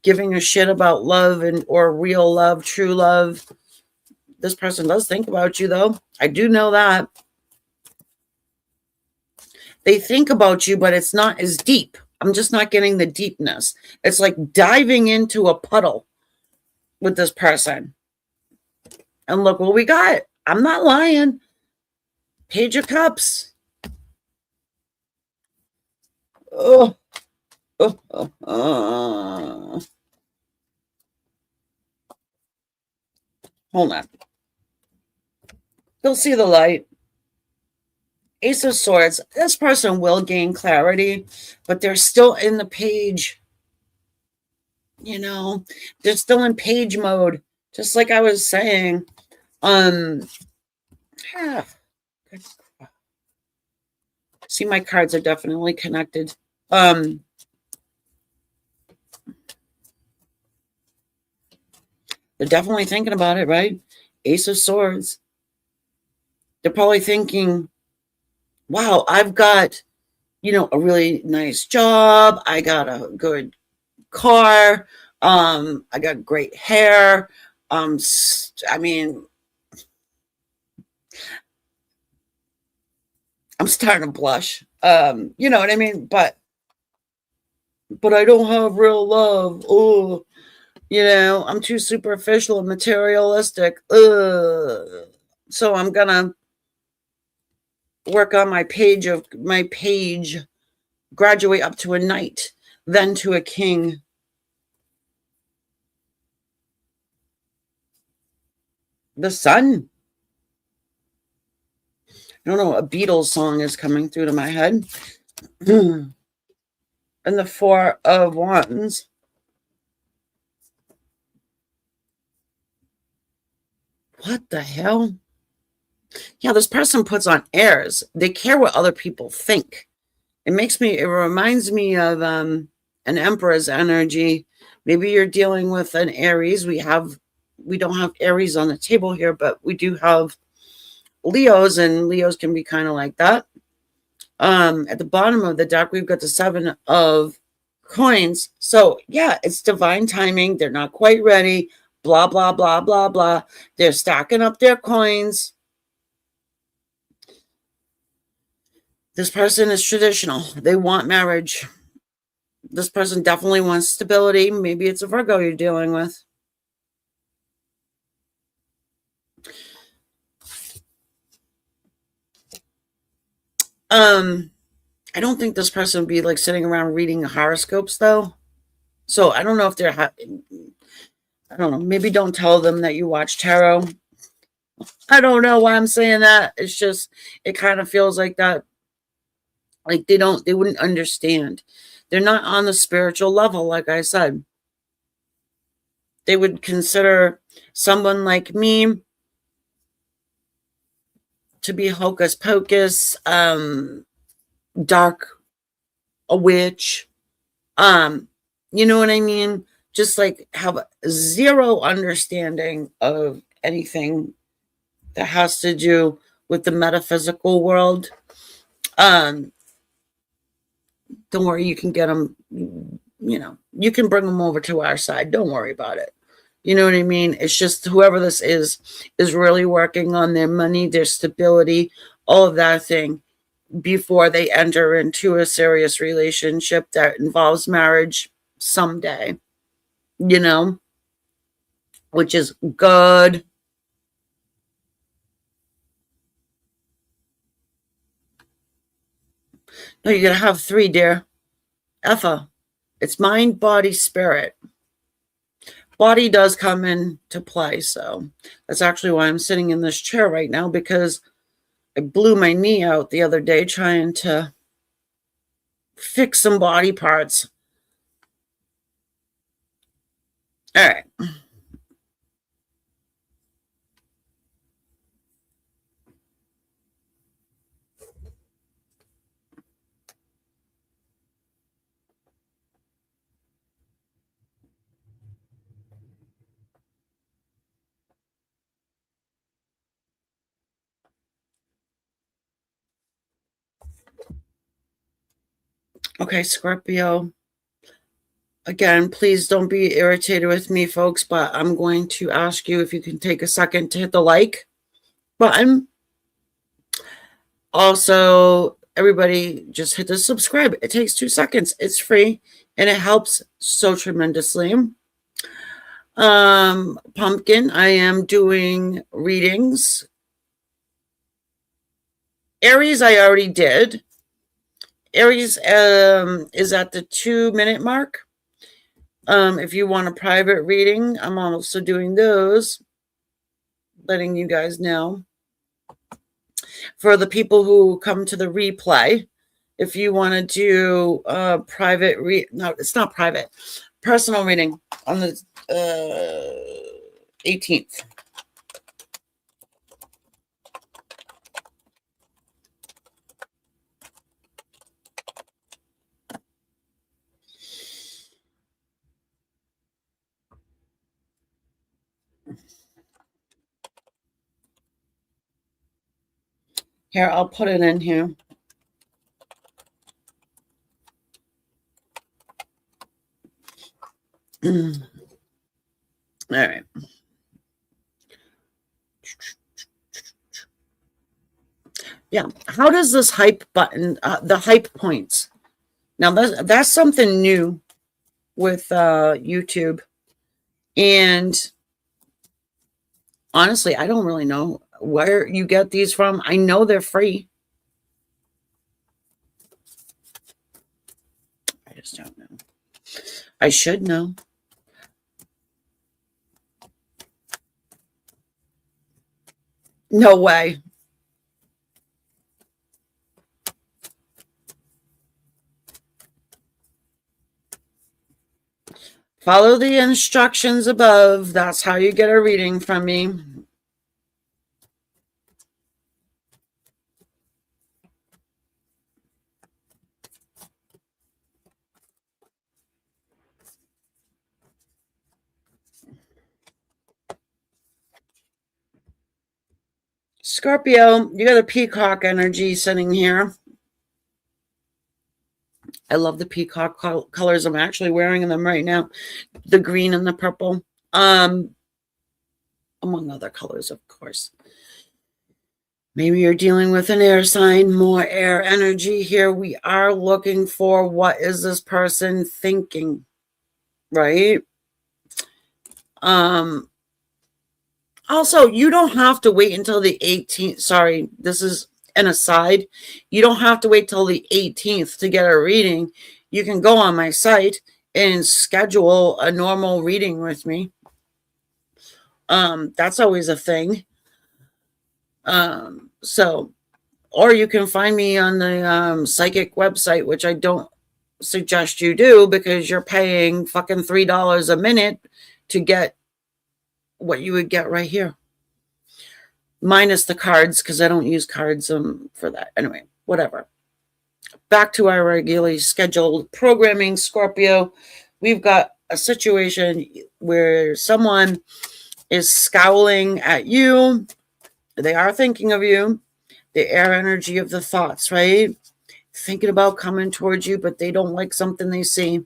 giving a shit about love or real love, true love. This person does think about you, though. I do know that. They think about you, but it's not as deep. I'm just not getting the deepness. It's like diving into a puddle with this person. And look what we got. I'm not lying. Page of Cups. Oh. Hold on. You'll see the light. Ace of Swords. This person will gain clarity, but they're still in the page. They're still in page mode. Just like I was saying. See, my cards are definitely connected. They're definitely thinking about it, right? Ace of Swords. They're probably thinking, wow, I've got, a really nice job. I got a good car. I got great hair. I'm starting to blush. You know what I mean? But I don't have real love. Oh, I'm too superficial and materialistic. So I'm gonna work on my page, graduate up to a knight, then to a king. The Sun. I don't know, a Beatles song is coming through to my head. And the Four of Wands. What the hell? Yeah, this person puts on airs. They care what other people think. It reminds me of an Emperor's energy. Maybe you're dealing with an Aries. We don't have Aries on the table here, but we do have Leos, and Leos can be kind of like that. At the bottom of the deck, we've got the Seven of Coins. So yeah, it's divine timing. They're not quite ready. Blah, blah, blah, blah, blah. They're stacking up their coins. This person is traditional. They want marriage. This person definitely wants stability. Maybe it's a Virgo you're dealing with. I don't think this person would be like sitting around reading horoscopes, though. So I don't know if they're, I don't know. Maybe don't tell them that you watch tarot. I don't know why I'm saying that. It's just, it kind of feels like that. Like they wouldn't understand. They're not on the spiritual level, like I said. They would consider someone like me to be hocus pocus, dark, a witch. You know what I mean? Just like have zero understanding of anything that has to do with the metaphysical world. Don't worry, you can get them, you know, you can bring them over to our side. Don't worry about it. You know what I mean? It's just whoever this is really working on their money, their stability, all of that thing before they enter into a serious relationship that involves marriage someday, you know, which is good. No, you're going to have 3, dear. Effa. It's mind, body, spirit. Body does come into play, so that's actually why I'm sitting in this chair right now, because I blew my knee out the other day trying to fix some body parts. All right. Okay, Scorpio. Again, please don't be irritated with me, folks, but I'm going to ask you if you can take a second to hit the like button. Also, everybody just hit the subscribe. It takes 2 seconds. It's free, and it helps so tremendously. Pumpkin, I am doing readings. Aries, I already did. Aries is at the 2-minute mark. If you want a private reading, I'm also doing those, letting you guys know. For the people who come to the replay, if you want to do a private no, it's not private, personal reading on the 18th. Here, I'll put it in here. All right. Yeah. How does this hype button, the hype points? Now, that's something new with YouTube. And honestly, I don't really know where you get these from. I know they're free. I just don't know. I should know. No way. Follow the instructions above. That's how you get a reading from me. Scorpio, you got a peacock energy sitting here. I love the peacock colors. I'm actually wearing them right now. The green and the purple. Among other colors, of course. Maybe you're dealing with an air sign, more air energy here. We are looking for what is this person thinking, right? Also, you don't have to wait until the 18th. Sorry, this is an aside. You don't have to wait till the 18th to get a reading. You can go on my site and schedule a normal reading with me. That's always a thing. So, or you can find me on the psychic website, which I don't suggest you do because you're paying fucking $3 a minute to get what you would get right here. Minus the cards, because I don't use cards for that. Anyway, whatever. Back to our regularly scheduled programming, Scorpio. We've got a situation where someone is scowling at you. They are thinking of you. The air energy of the thoughts, right? Thinking about coming towards you, but they don't like something they see.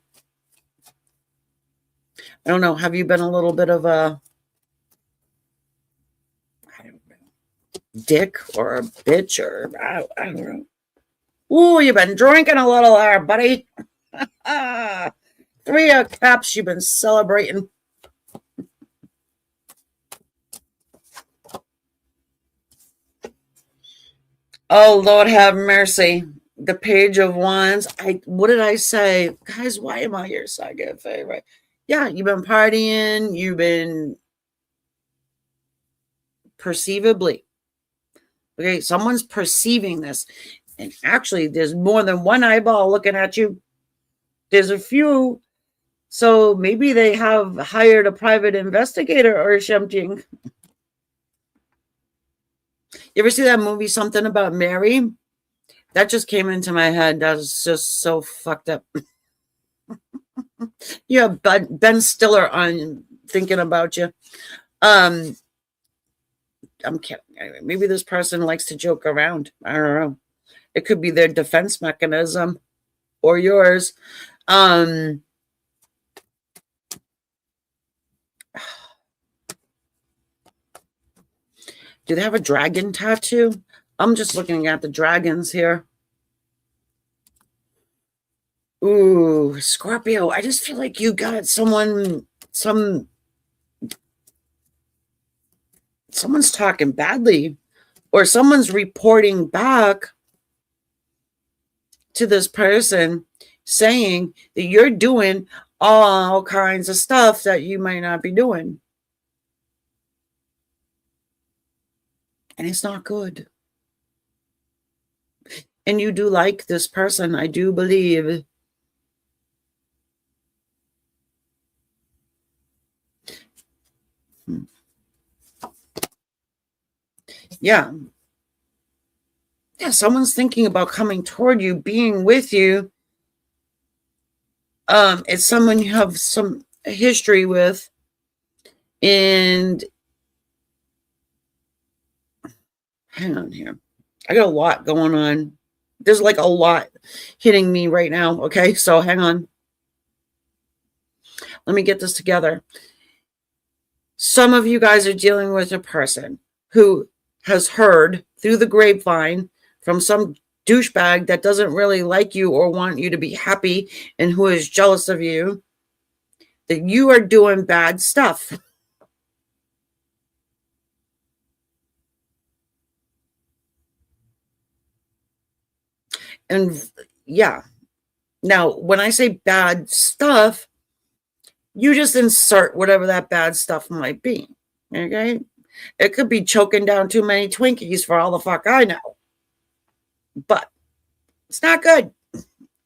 I don't know. Have you been a little bit of a, I don't know, dick or a bitch or I don't know. Ooh, you've been drinking a little there, buddy. 3 of Cups, you've been celebrating. Oh, Lord have mercy. The Page of Wands. What did I say? Guys, why am I your second favorite? Yeah, you've been partying. You've been perceivably. Okay, someone's perceiving this. And actually, there's more than one eyeball looking at you. There's a few. So maybe they have hired a private investigator or something. You ever see that movie, Something About Mary? That just came into my head. That was just so fucked up. You have Ben Stiller on thinking about you. I'm kidding. Anyway, maybe this person likes to joke around. I don't know. It could be their defense mechanism or yours. Do they have a dragon tattoo? I'm just looking at the dragons here. Ooh, Scorpio. I just feel like you got someone's talking badly, or someone's reporting back to this person saying that you're doing all kinds of stuff that you might not be doing. And it's not good. And you do like this person, I do believe. Yeah. Yeah, someone's thinking about coming toward you, being with you. It's someone you have some history with. And hang on here. I got a lot going on. There's like a lot hitting me right now. Okay, so hang on. Let me get this together. Some of you guys are dealing with a person who has heard through the grapevine from some douchebag that doesn't really like you or want you to be happy and who is jealous of you, that you are doing bad stuff. And yeah, now when I say bad stuff, you just insert whatever that bad stuff might be. Okay? It could be choking down too many Twinkies for all the fuck I know. But it's not good.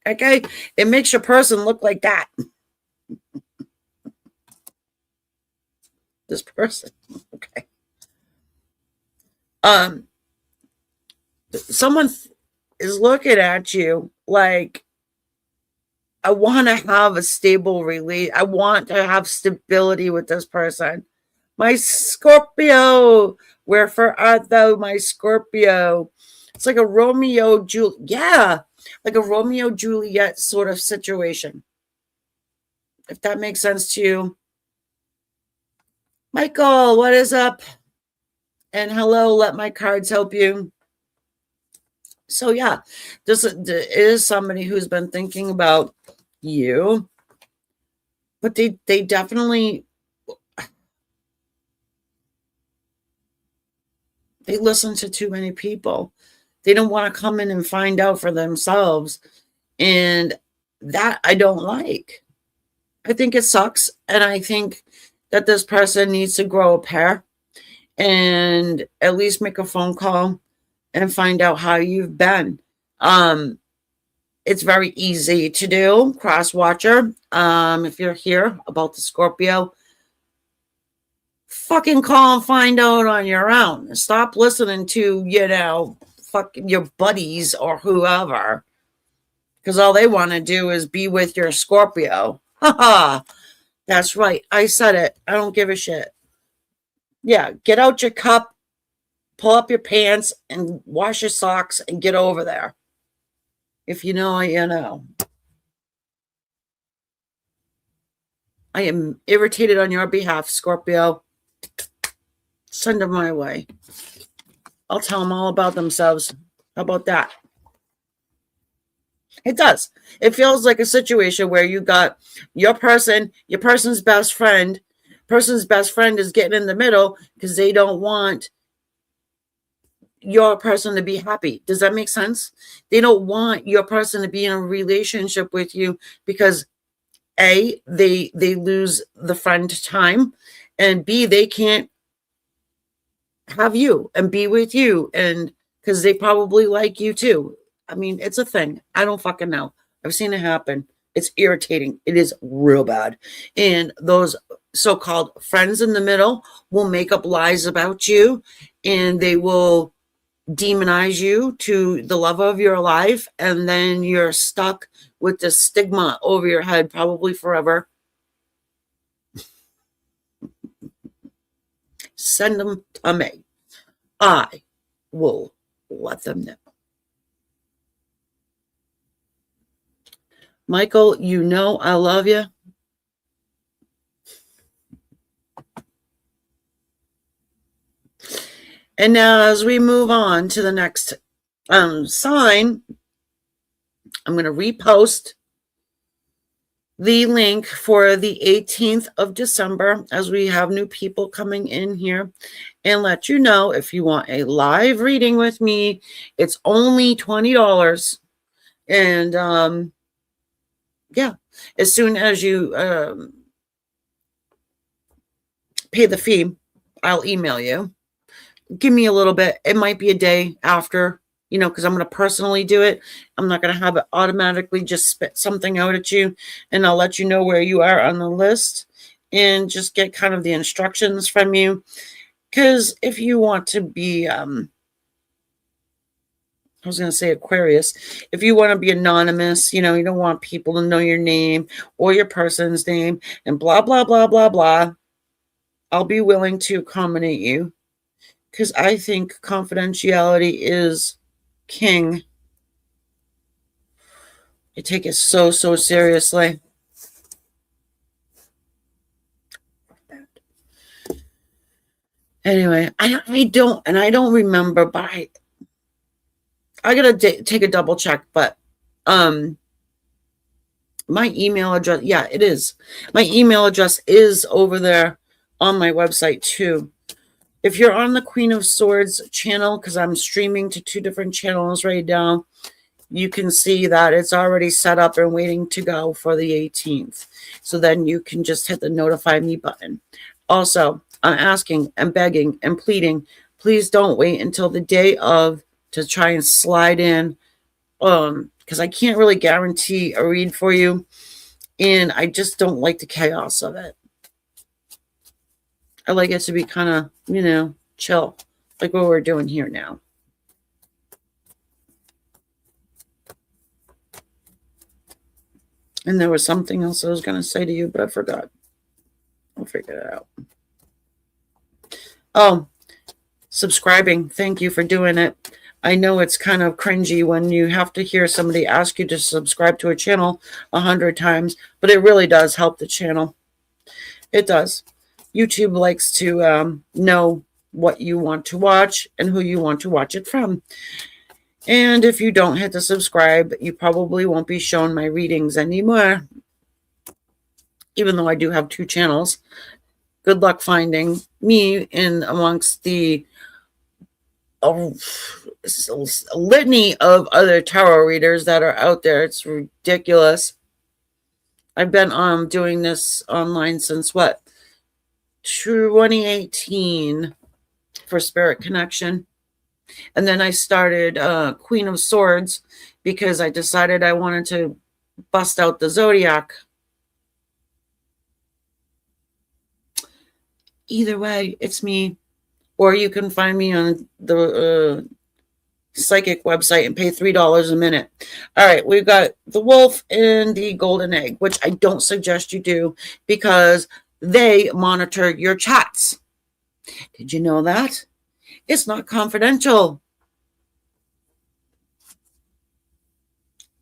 Okay? It makes your person look like that. This person. Okay. Someone is looking at you like, I want to have a stable release. I want to have stability with this person. My Scorpio, wherefore art thou, my Scorpio? It's like a Romeo Juliet. Yeah, like a Romeo Juliet sort of situation. If that makes sense to you. Michael, what is up? And hello, let my cards help you. So yeah, this is somebody who's been thinking about you, but they definitely, they listen to too many people. They don't want to come in and find out for themselves. And that I don't like. I think it sucks. And I think that this person needs to grow a pair and at least make a phone call and find out how you've been. It's very easy to do, cross watcher. If you're here about the Scorpio, fucking call and find out on your own. Stop listening to, fucking your buddies or whoever, because all they want to do is be with your Scorpio. Haha. That's right. I said it. I don't give a shit. Yeah, get out your cup, pull up your pants and wash your socks and get over there. If you know, you know. I am irritated on your behalf, Scorpio. Send them my way. I'll tell them all about themselves. How about that? It does. It feels like a situation where you got your person's best friend. Person's best friend is getting in the middle because they don't want your person to be happy. Does that make sense? They don't want your person to be in a relationship with you because A, they lose the friend time, and B, they can't have you and be with you, and because they probably like you too. I mean, it's a thing. I don't fucking know. I've seen it happen. It's irritating. It is real bad. And those so-called friends in the middle will make up lies about you, and they will demonize you to the love of your life, and then you're stuck with this stigma over your head, probably forever. Send them to me. I will let them know. Michael, you know I love you. And now as we move on to the next sign, I'm going to repost the link for the 18th of December as we have new people coming in here, and let you know if you want a live reading with me, it's only $20. And yeah, as soon as you pay the fee, I'll email you. Give me a little bit. It might be a day after, you know, because I'm going to personally do it. I'm not going to have it automatically just spit something out at you, and I'll let you know where you are on the list and just get kind of the instructions from you. Because if you want to be, I was going to say Aquarius, if you want to be anonymous, you know, you don't want people to know your name or your person's name and blah, blah, blah, blah, blah, I'll be willing to accommodate you. Because I think confidentiality is king. I take it so, so seriously. Anyway, I don't remember, but I gotta take a double check, but my email address, yeah, it is. My email address is over there on my website too. If you're on the Queen of Swords channel, because I'm streaming to 2 different channels right now, you can see that it's already set up and waiting to go for the 18th. So then you can just hit the notify me button. Also, I'm asking and begging and pleading, please don't wait until the day of to try and slide in, because I can't really guarantee a read for you, and I just don't like the chaos of it. I like it to be kind of, you know, chill, like what we're doing here now. And there was something else I was going to say to you, but I forgot. I'll figure it out. Oh, subscribing. Thank you for doing it. I know it's kind of cringy when you have to hear somebody ask you to subscribe to a channel 100 times, but it really does help the channel. It does. YouTube likes to know what you want to watch and who you want to watch it from. And if you don't hit the subscribe, you probably won't be shown my readings anymore. Even though I do have 2 channels. Good luck finding me in amongst the litany of other tarot readers that are out there. It's ridiculous. I've been doing this online since what? 2018 for Spirit Connection. And then I started Queen of Swords because I decided I wanted to bust out the zodiac. Either way, it's me. Or you can find me on the psychic website and pay $3 a minute. All right, we've got the wolf and the golden egg, which I don't suggest you do because they monitor your chats. Did you know that? It's not confidential.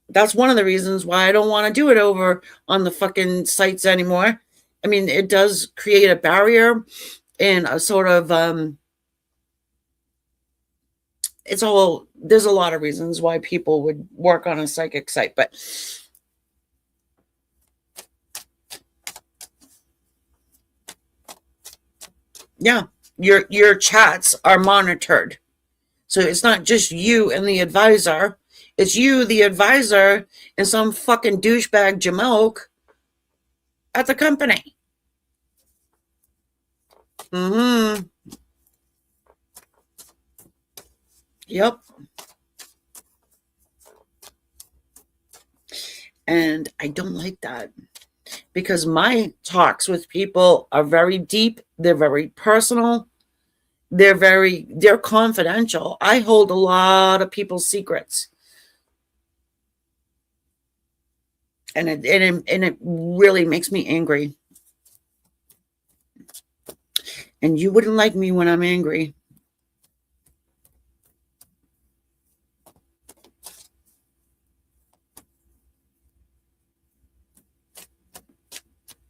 That's one of the reasons why I don't want to do it over on the fucking sites anymore. I mean, it does create a barrier and a sort of, there's a lot of reasons why people would work on a psychic site, but yeah, your chats are monitored. So it's not just you and the advisor. It's you, the advisor, and some fucking douchebag Jamoke at the company. Mm-hmm. Yep. And I don't like that, because my talks with people are very deep. They're very personal. They're confidential. I hold a lot of people's secrets. And it really makes me angry. And you wouldn't like me when I'm angry.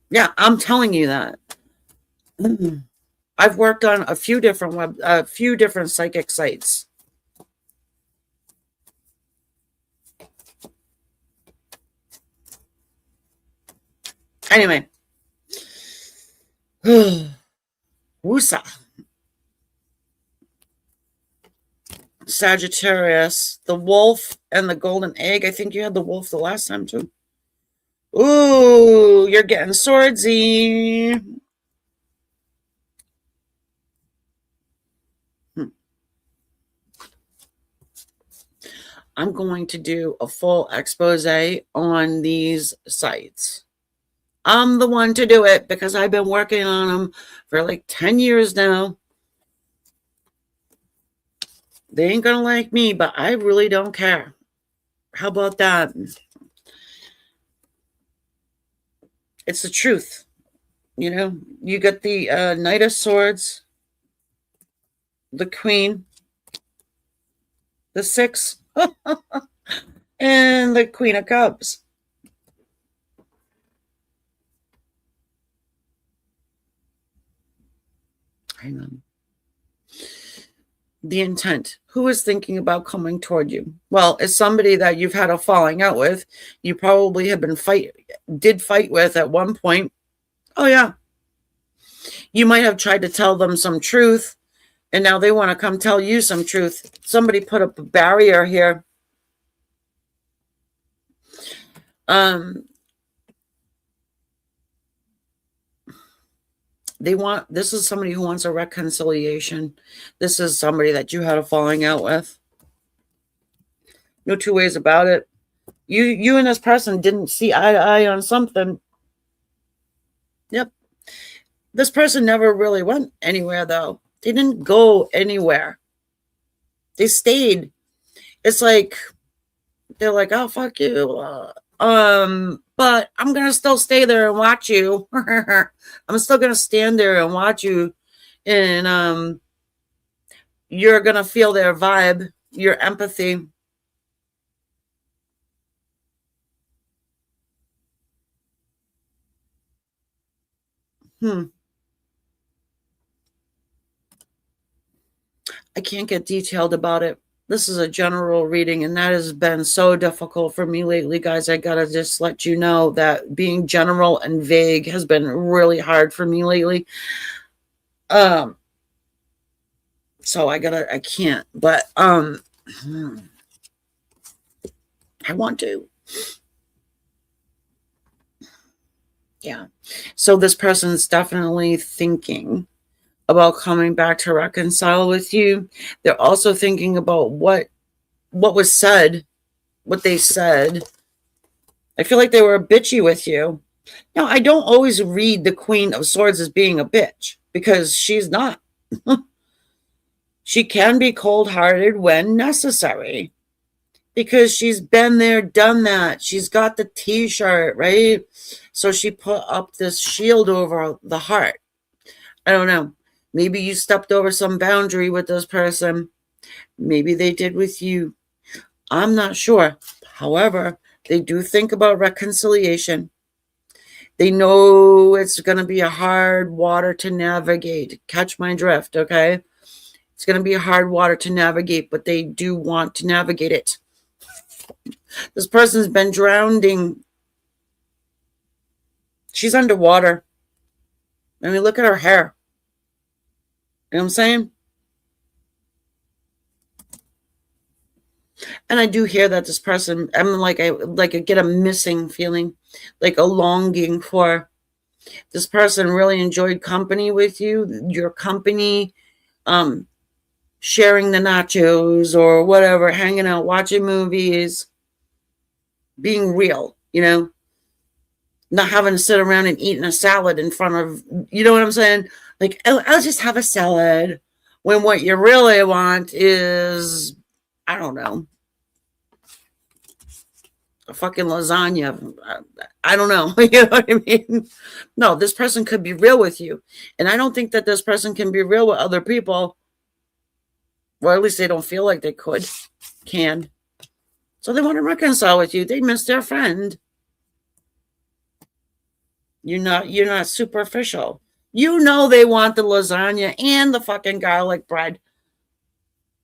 Yeah, I'm telling you that. I've worked on a few different psychic sites. Anyway. Woosa. Sagittarius, the wolf and the golden egg. I think you had the wolf the last time too. Ooh, you're getting swordsy. I'm going to do a full expose on these sites. I'm the one to do it because I've been working on them for like 10 years now. They ain't gonna like me, but I really don't care. How about that? It's the truth. You know, you got the Knight of Swords, the Queen, the Six, and the Queen of Cups. Hang on. The intent. Who is thinking about coming toward you? Well, it's somebody that you've had a falling out with. You probably have been did fight with at one point. Oh, yeah. You might have tried to tell them some truth, and now they want to come tell you some truth. Somebody put up a barrier here. This is somebody who wants a reconciliation. This is somebody that you had a falling out with. No two ways about it. You and this person didn't see eye to eye on something. Yep. This person never really went anywhere, though. They didn't go anywhere. They stayed. It's like, they're like, oh, fuck you. But I'm going to still stay there and watch you. I'm still going to stand there and watch you. And you're going to feel their vibe, your empathy. I can't get detailed about it. This is a general reading, and that has been so difficult for me lately, guys. I gotta just let you know that being general and vague has been really hard for me lately. So I can't, but I want to. Yeah. So this person's definitely thinking about coming back to reconcile with you. They're also thinking about what was said, what they said. I feel like they were bitchy with you. Now, I don't always read the Queen of Swords as being a bitch, because she's not. She can be cold-hearted when necessary, because she's been there, done that. She's got the t-shirt, right? So she put up this shield over the heart. I don't know. Maybe you stepped over some boundary with this person. Maybe they did with you. I'm not sure. However, they do think about reconciliation. They know it's going to be a hard water to navigate. Catch my drift, okay? It's going to be a hard water to navigate, but they do want to navigate it. This person's been drowning. She's underwater. I mean, look at her hair. You know what I'm saying? And I do hear that this person, I get a missing feeling, like a longing for this person really enjoyed company with you, your company, sharing the nachos or whatever, hanging out, watching movies, being real, not having to sit around and eating a salad in front of, you know what I'm saying? Like, oh, I'll just have a salad, when what you really want is, I don't know, a fucking lasagna. I don't know. You know what I mean? No, this person could be real with you. And I don't think that this person can be real with other people. Or at least they don't feel like they can. So they want to reconcile with you. They miss their friend. You're not superficial. You know they want the lasagna and the fucking garlic bread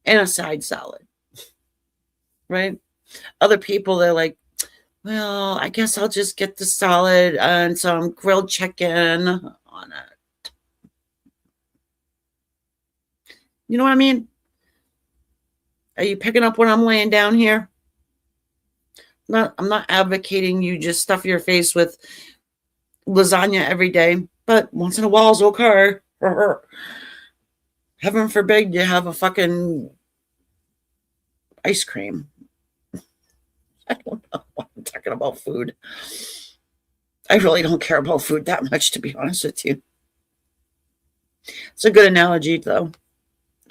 and a side salad. Right? Other people, they're like, well, I guess I'll just get the salad and some grilled chicken on it. You know what I mean? Are you picking up what I'm laying down here? I'm not advocating you just stuff your face with lasagna every day, but once in a while is okay. Heaven forbid you have a fucking ice cream. I don't know why I'm talking about food. I really don't care about food that much, to be honest with you. It's a good analogy, though.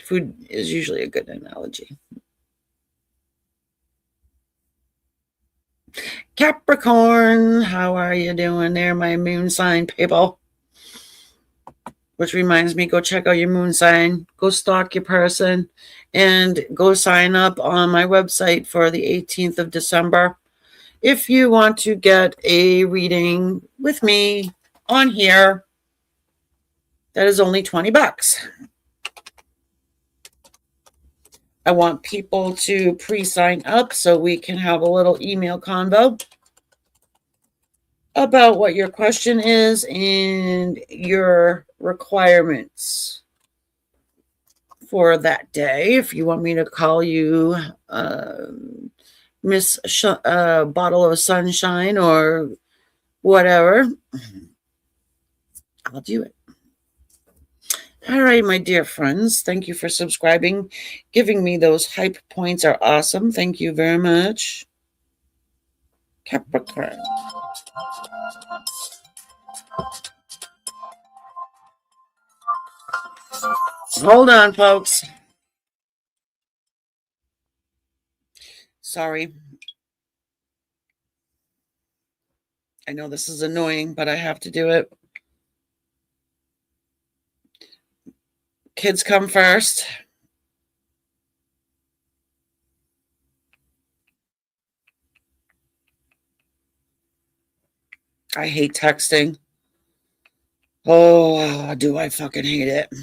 Food is usually a good analogy. Capricorn, how are you doing there, my moon sign people? Which reminds me, go check out your moon sign. Go stalk your person. And go sign up on my website for the 18th of December. If you want to get a reading with me on here, that is only $20. I want people to pre-sign up so we can have a little email convo about what your question is and your requirements for that day. If you want me to call you Miss Bottle of Sunshine or whatever, I'll do it. All right, my dear friends, thank you for subscribing. Giving me those hype points are awesome. Thank you very much. Capricorn. Hold on, folks. Sorry. I know this is annoying, but I have to do it. Kids come first. I hate texting. Oh, do I fucking hate it.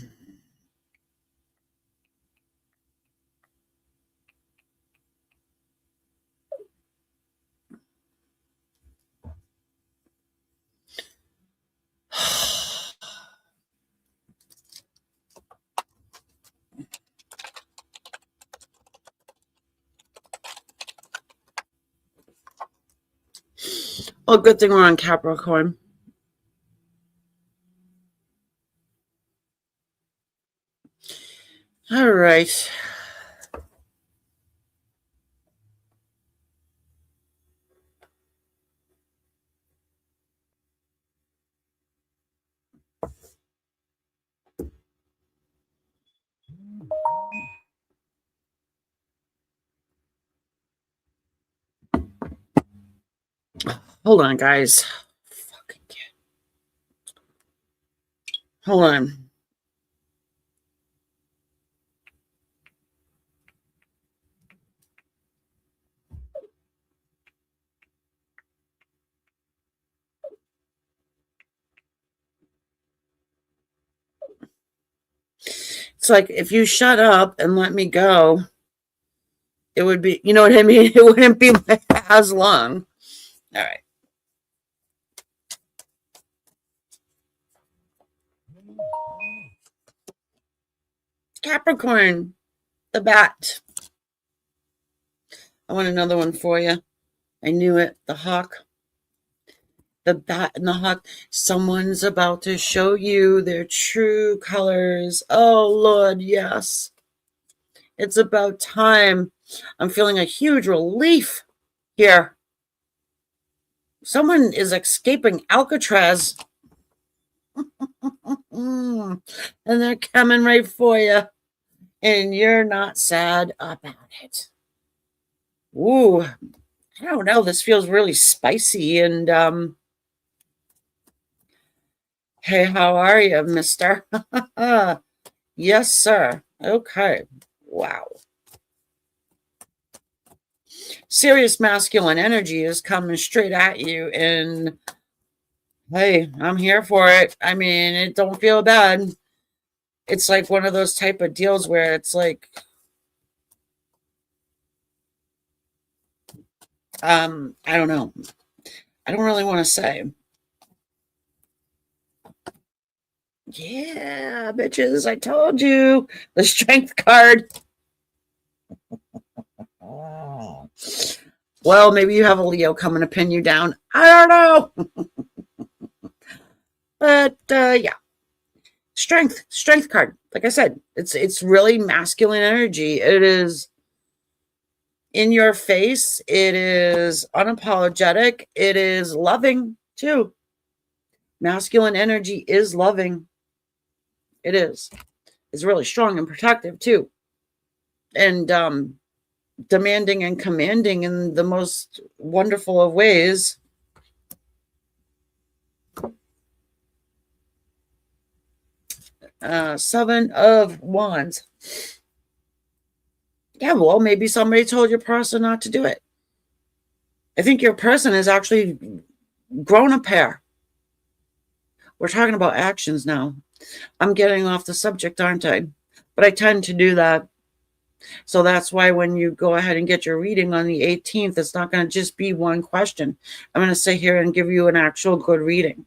Oh, good thing we're on Capricorn. All right. Hold on, guys. Fucking kid. Hold on. It's like, if you shut up and let me go, it would be, you know what I mean? It wouldn't be as long. All right. Capricorn, the bat. I want another one for you. I knew it. The hawk. The bat and the hawk. Someone's about to show you their true colors. Oh, Lord, yes. It's about time. I'm feeling a huge relief here. Someone is escaping Alcatraz. And they're coming right for you. And you're not sad about it. Ooh, I don't know. This feels really spicy. And hey, how are you, mister? Yes, sir. Okay. Wow. Serious masculine energy is coming straight at you. And hey, I'm here for it. I mean, it don't feel bad. It's like one of those type of deals where it's like, I don't know. I don't really want to say. Yeah, bitches, I told you. The strength card. Oh. Well, maybe you have a Leo coming to pin you down. I don't know. But yeah. Strength card. Like I said, it's really masculine energy. It is in your face. It is unapologetic. It is loving too. Masculine energy is loving. It is. It's really strong and protective too. And demanding and commanding in the most wonderful of ways. Seven of Wands. Yeah, well, maybe somebody told your person not to do it. I think your person has actually grown a pair. We're talking about actions now. I'm getting off the subject, aren't I? But I tend to do that. So that's why when you go ahead and get your reading on the 18th, it's not going to just be one question. I'm going to sit here and give you an actual good reading.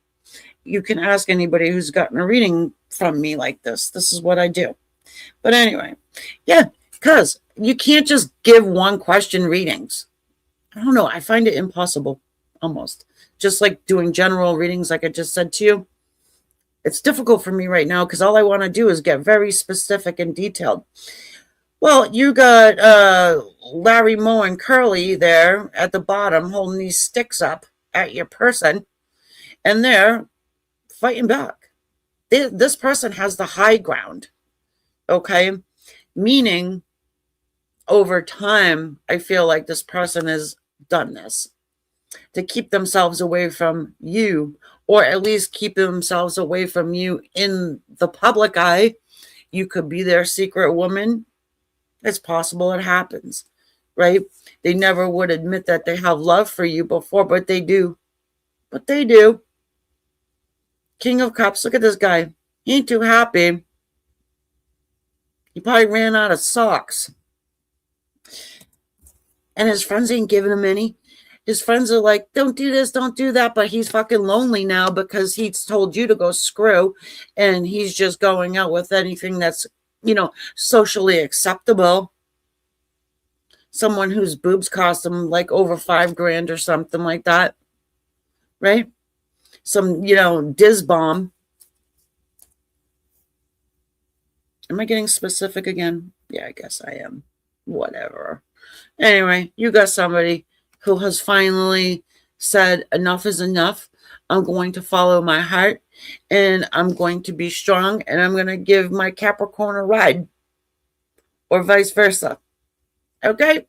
You can ask anybody who's gotten a reading from me like this. This is what I do. But anyway, yeah, because you can't just give one question readings. I don't know. I find it impossible, almost. Just like doing general readings like I just said to you. It's difficult for me right now because all I want to do is get very specific and detailed. Well, you got Larry, Moe, and Curly there at the bottom holding these sticks up at your person. And they're fighting back. This person has the high ground. Okay? Meaning, over time, I feel like this person has done this to keep themselves away from you, or at least keep themselves away from you in the public eye. You could be their secret woman. It's possible it happens, right? They never would admit that they have love for you before, but they do. But they do. King of Cups, look at this guy. He ain't too happy. He probably ran out of socks. And his friends ain't giving him any. His friends are like, don't do this, don't do that. But he's fucking lonely now because he's told you to go screw. And he's just going out with anything that's, socially acceptable. Someone whose boobs cost him like over $5,000 or something like that. Right? Some, Diz bomb. Am I getting specific again? Yeah, I guess I am. Whatever. Anyway, you got somebody who has finally said enough is enough. I'm going to follow my heart and I'm going to be strong and I'm going to give my Capricorn a ride, or vice versa. Okay?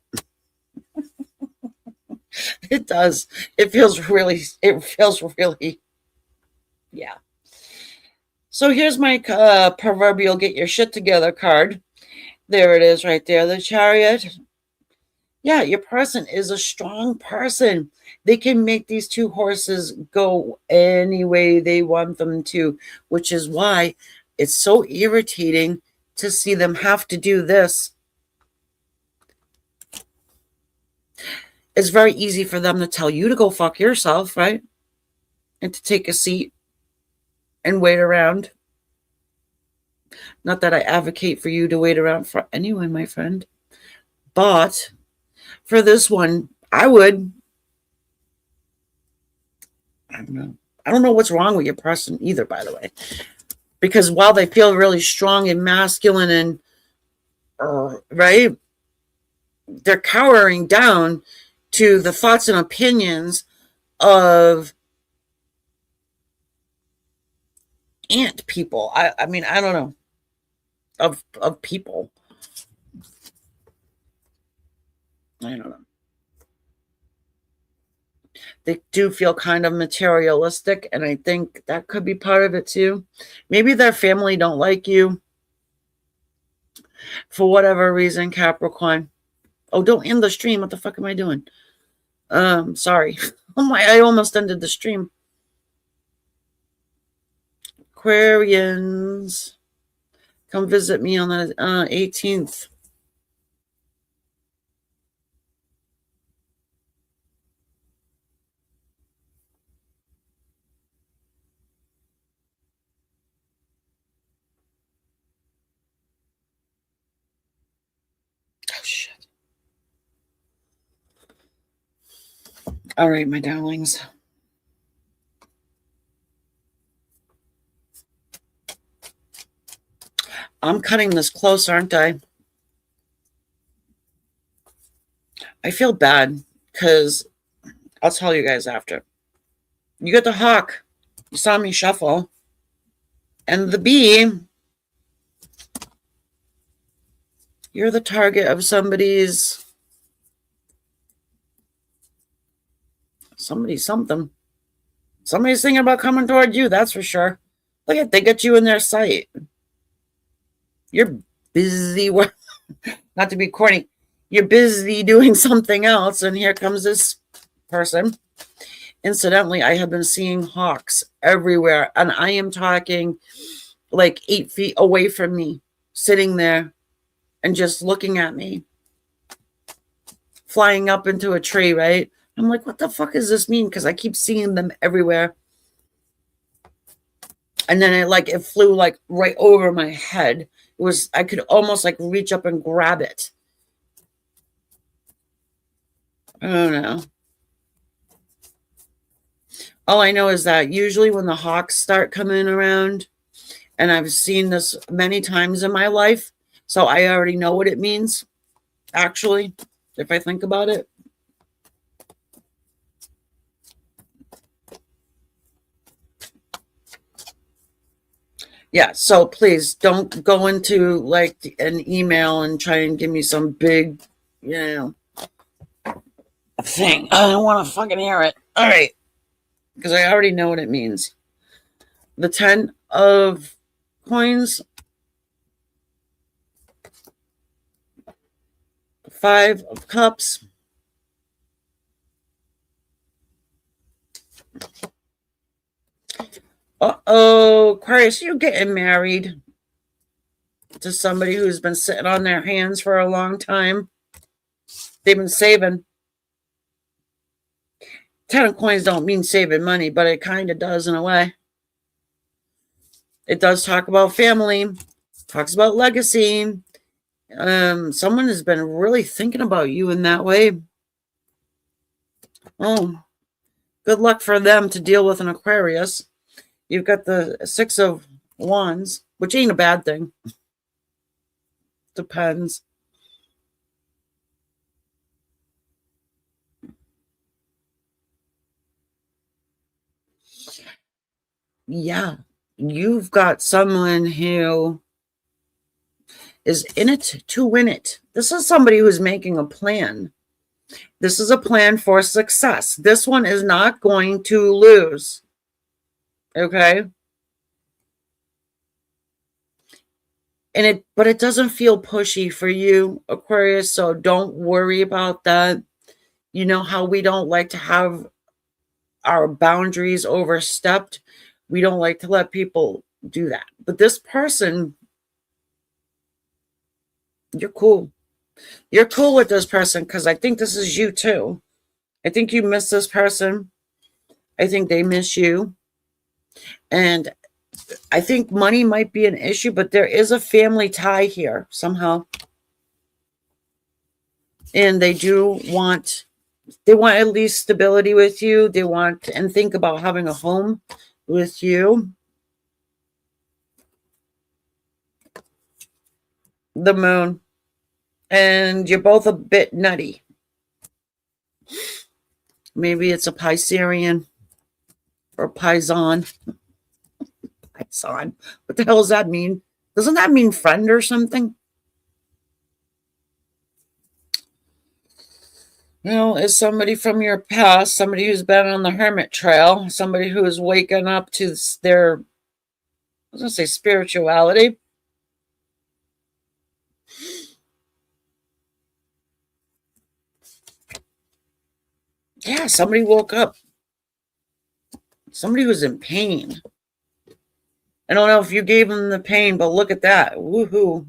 It does. It feels really, yeah. So here's my proverbial get your shit together card. There it is right there, the Chariot. Yeah, your person is a strong person. They can make these two horses go any way they want them to, which is why it's so irritating to see them have to do this. It's very easy for them to tell you to go fuck yourself, right? And to take a seat and wait around. Not that I advocate for you to wait around for anyone, my friend. But for this one, I would. I don't know. I don't know what's wrong with your person either, by the way. Because while they feel really strong and masculine and, right, they're cowering down to the thoughts and opinions of ant people. I mean, I don't know. Of people. I don't know. They do feel kind of materialistic, and I think that could be part of it too. Maybe their family don't like you for whatever reason, Capricorn. Oh, don't end the stream. What the fuck am I doing? Sorry. Oh my, I almost ended the stream. Aquarians, come visit me on the 18th. Oh, shit. All right, my darlings. I'm cutting this close, aren't I? I feel bad because I'll tell you guys after. You got the hawk. You saw me shuffle. And the bee. You're the target of somebody's something. Somebody's thinking about coming toward you, that's for sure. Look at, they get you in their sight. You're busy, not to be corny, you're busy doing something else, and here comes this person. Incidentally, I have been seeing hawks everywhere, and I am talking like 8 feet away from me, sitting there and just looking at me, flying up into a tree, right? I'm like, what the fuck does this mean? Because I keep seeing them everywhere. And then it flew like right over my head. It was, I could almost like reach up and grab it. I don't know. All I know is that usually when the hawks start coming around, and I've seen this many times in my life, so I already know what it means, actually, if I think about it. Yeah, so please don't go into like an email and try and give me some big, thing. I don't want to fucking hear it. All right. Because I already know what it means. The 10 of coins. The 5 of cups. Uh-oh, Aquarius, you're getting married to somebody who's been sitting on their hands for a long time. They've been saving. 10 of coins don't mean saving money, but it kind of does in a way. It does talk about family, talks about legacy. Someone has been really thinking about you in that way. Oh, good luck for them to deal with an Aquarius. You've got the 6 of Wands, which ain't a bad thing. Depends. Yeah, you've got someone who is in it to win it. This is somebody who's making a plan. This is a plan for success. This one is not going to lose. Okay? But it doesn't feel pushy for you, Aquarius, so don't worry about that. You know how we don't like to have our boundaries overstepped. We don't like to let people do that. But this person You're cool. You're cool with this person because I think this is you too. I think you miss this person. I think they miss you. And I think money might be an issue, but there is a family tie here somehow. And they want at least stability with you. They want and think about having a home with you. The moon. And you're both a bit nutty. Maybe it's a Piscean or Paisan. Paisan. What the hell does that mean? Doesn't that mean friend or something? You know, is somebody from your past, somebody who's been on the hermit trail, somebody who is waking up to their, I was going to say spirituality. Yeah, somebody woke up. Somebody was in pain. I don't know if you gave them the pain, but look at that. Woohoo.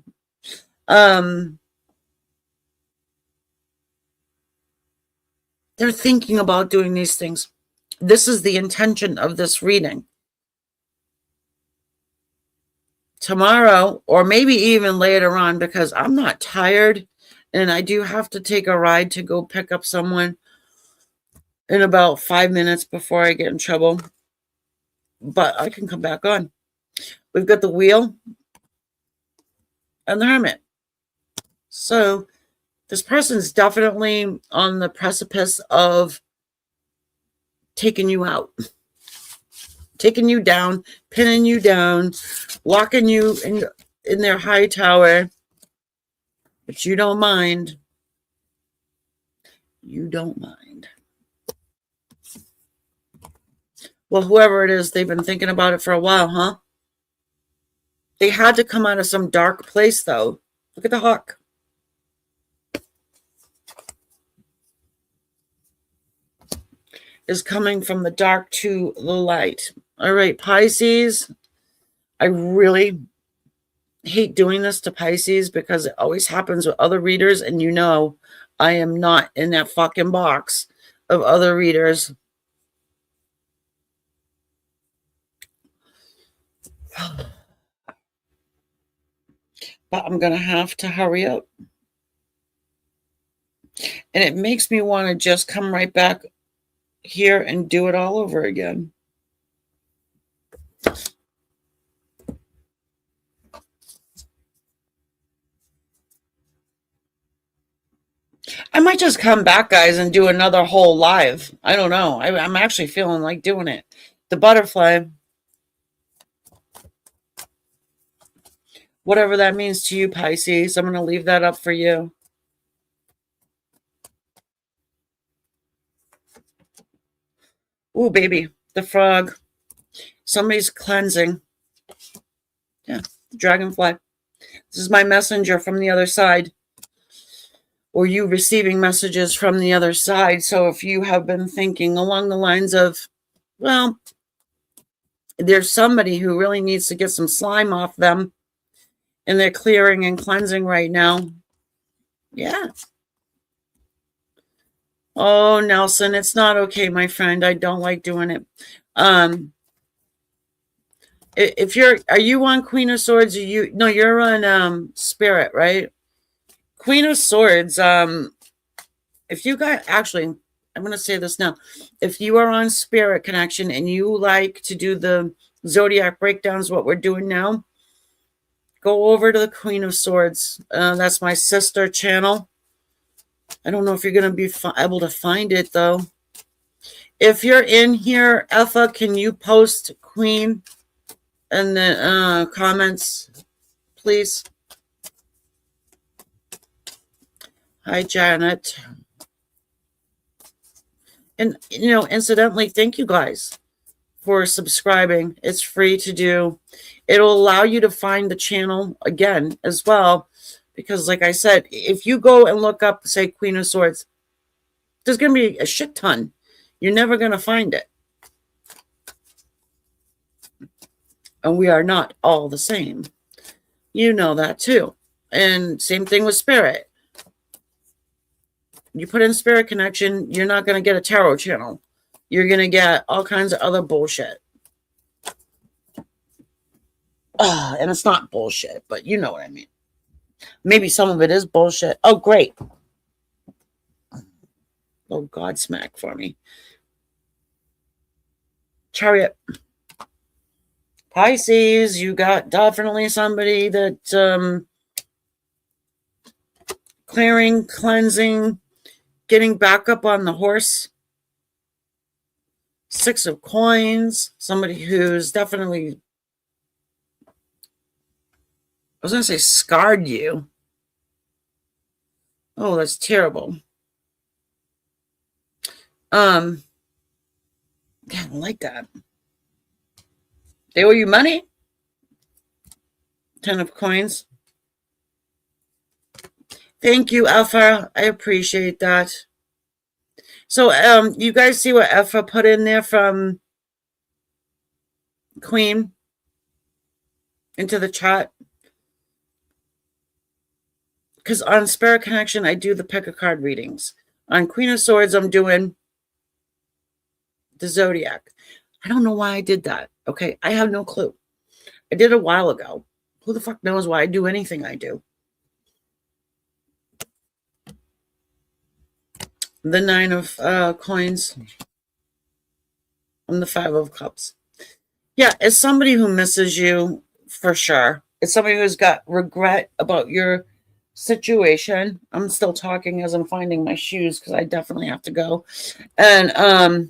They're thinking about doing these things. This is the intention of this reading. Tomorrow, or maybe even later on, because I'm not tired and I do have to take a ride to go pick up someone in about 5 minutes before I get in trouble. But I can come back on. We've got the Wheel and the Hermit. So this person's definitely on the precipice of taking you out, taking you down, pinning you down, locking you in their high tower. But you don't mind. You don't mind. Well, whoever it is, they've been thinking about it for a while, huh? They had to come out of some dark place, though. Look at the hawk. Is coming from the dark to the light. All right, Pisces. I really hate doing this to Pisces because it always happens with other readers, and you know I am not in that fucking box of other readers. But I'm going to have to hurry up. And it makes me want to just come right back here and do it all over again. I might just come back, guys, and do another whole live. I don't know. I'm actually feeling like doing it. The butterfly. Whatever that means to you, Pisces, I'm going to leave that up for you. Ooh, baby, the frog. Somebody's cleansing. Yeah, the dragonfly. This is my messenger from the other side. Or you receiving messages from the other side. So if you have been thinking along the lines of, well, there's somebody who really needs to get some slime off them, and they're clearing and cleansing right now. Yeah. Oh, Nelson, it's not okay, my friend. I don't like doing it. If are you on Queen of Swords? Or you're on Spirit, right? Queen of Swords. If you got, actually, I'm going to say this now. If you are on Spirit Connection and you like to do the zodiac breakdowns, what we're doing now, go over to the Queen of Swords. That's my sister channel. I don't know if you're going to be able to find it, though. If you're in here, Effa, can you post Queen in the comments, please? Hi, Janet. And, incidentally, thank you guys for subscribing. It's free to do. It'll allow you to find the channel again as well. Because, like I said, if you go and look up, say, Queen of Swords, there's going to be a shit ton. You're never going to find it. And we are not all the same. You know that, too. And same thing with spirit. You put in spirit connection, you're not going to get a tarot channel. You're going to get all kinds of other bullshit. And it's not bullshit, but you know what I mean. Maybe some of it is bullshit. Oh, great. Oh, God, smack for me. Chariot. Pisces, you got definitely somebody that clearing, cleansing, getting back up on the horse. 6 of coins. Somebody who's definitely, I was going to say scarred you. Oh, that's terrible. Yeah, I don't like that. They owe you money? 10 of coins. Thank you, Alpha. I appreciate that. So, you guys see what Alpha put in there from Queen into the chat? Because on Spirit Connection, I do the pick a card readings. On Queen of Swords, I'm doing the Zodiac. I don't know why I did that. Okay, I have no clue. I did it a while ago. Who the fuck knows why I do anything I do? The 9 of coins. And the 5 of cups. Yeah, it's somebody who misses you for sure. It's somebody who's got regret about your situation. I'm still talking as I'm finding my shoes because I definitely have to go. And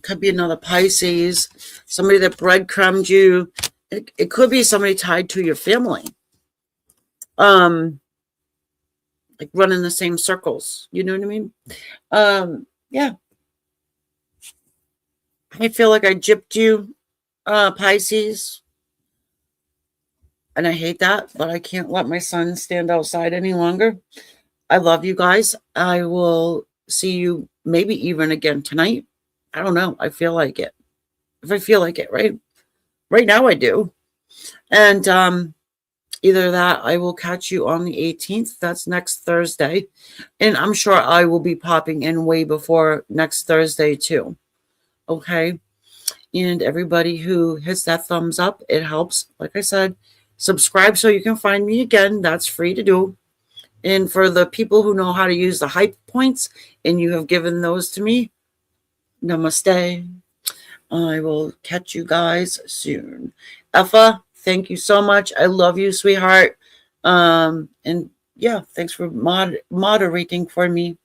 could be another Pisces, somebody that breadcrumbed you. It could be somebody tied to your family. Like running the same circles. You know what I mean? Yeah. I feel like I gypped you, Pisces. And I hate that, but I can't let my son stand outside any longer. I love you guys. I will see you maybe even again tonight. I don't know. I feel like it. If I feel like it, right? Right now I do. And either that, I will catch you on the 18th. That's next Thursday. And I'm sure I will be popping in way before next Thursday too. Okay? And everybody who hits that thumbs up, it helps. Like I said, subscribe so you can find me again. That's free to do. And for the people who know how to use the hype points, and you have given those to me, namaste. I will catch you guys soon. Alpha, thank you so much. I love you, sweetheart. And yeah, thanks for moderating for me.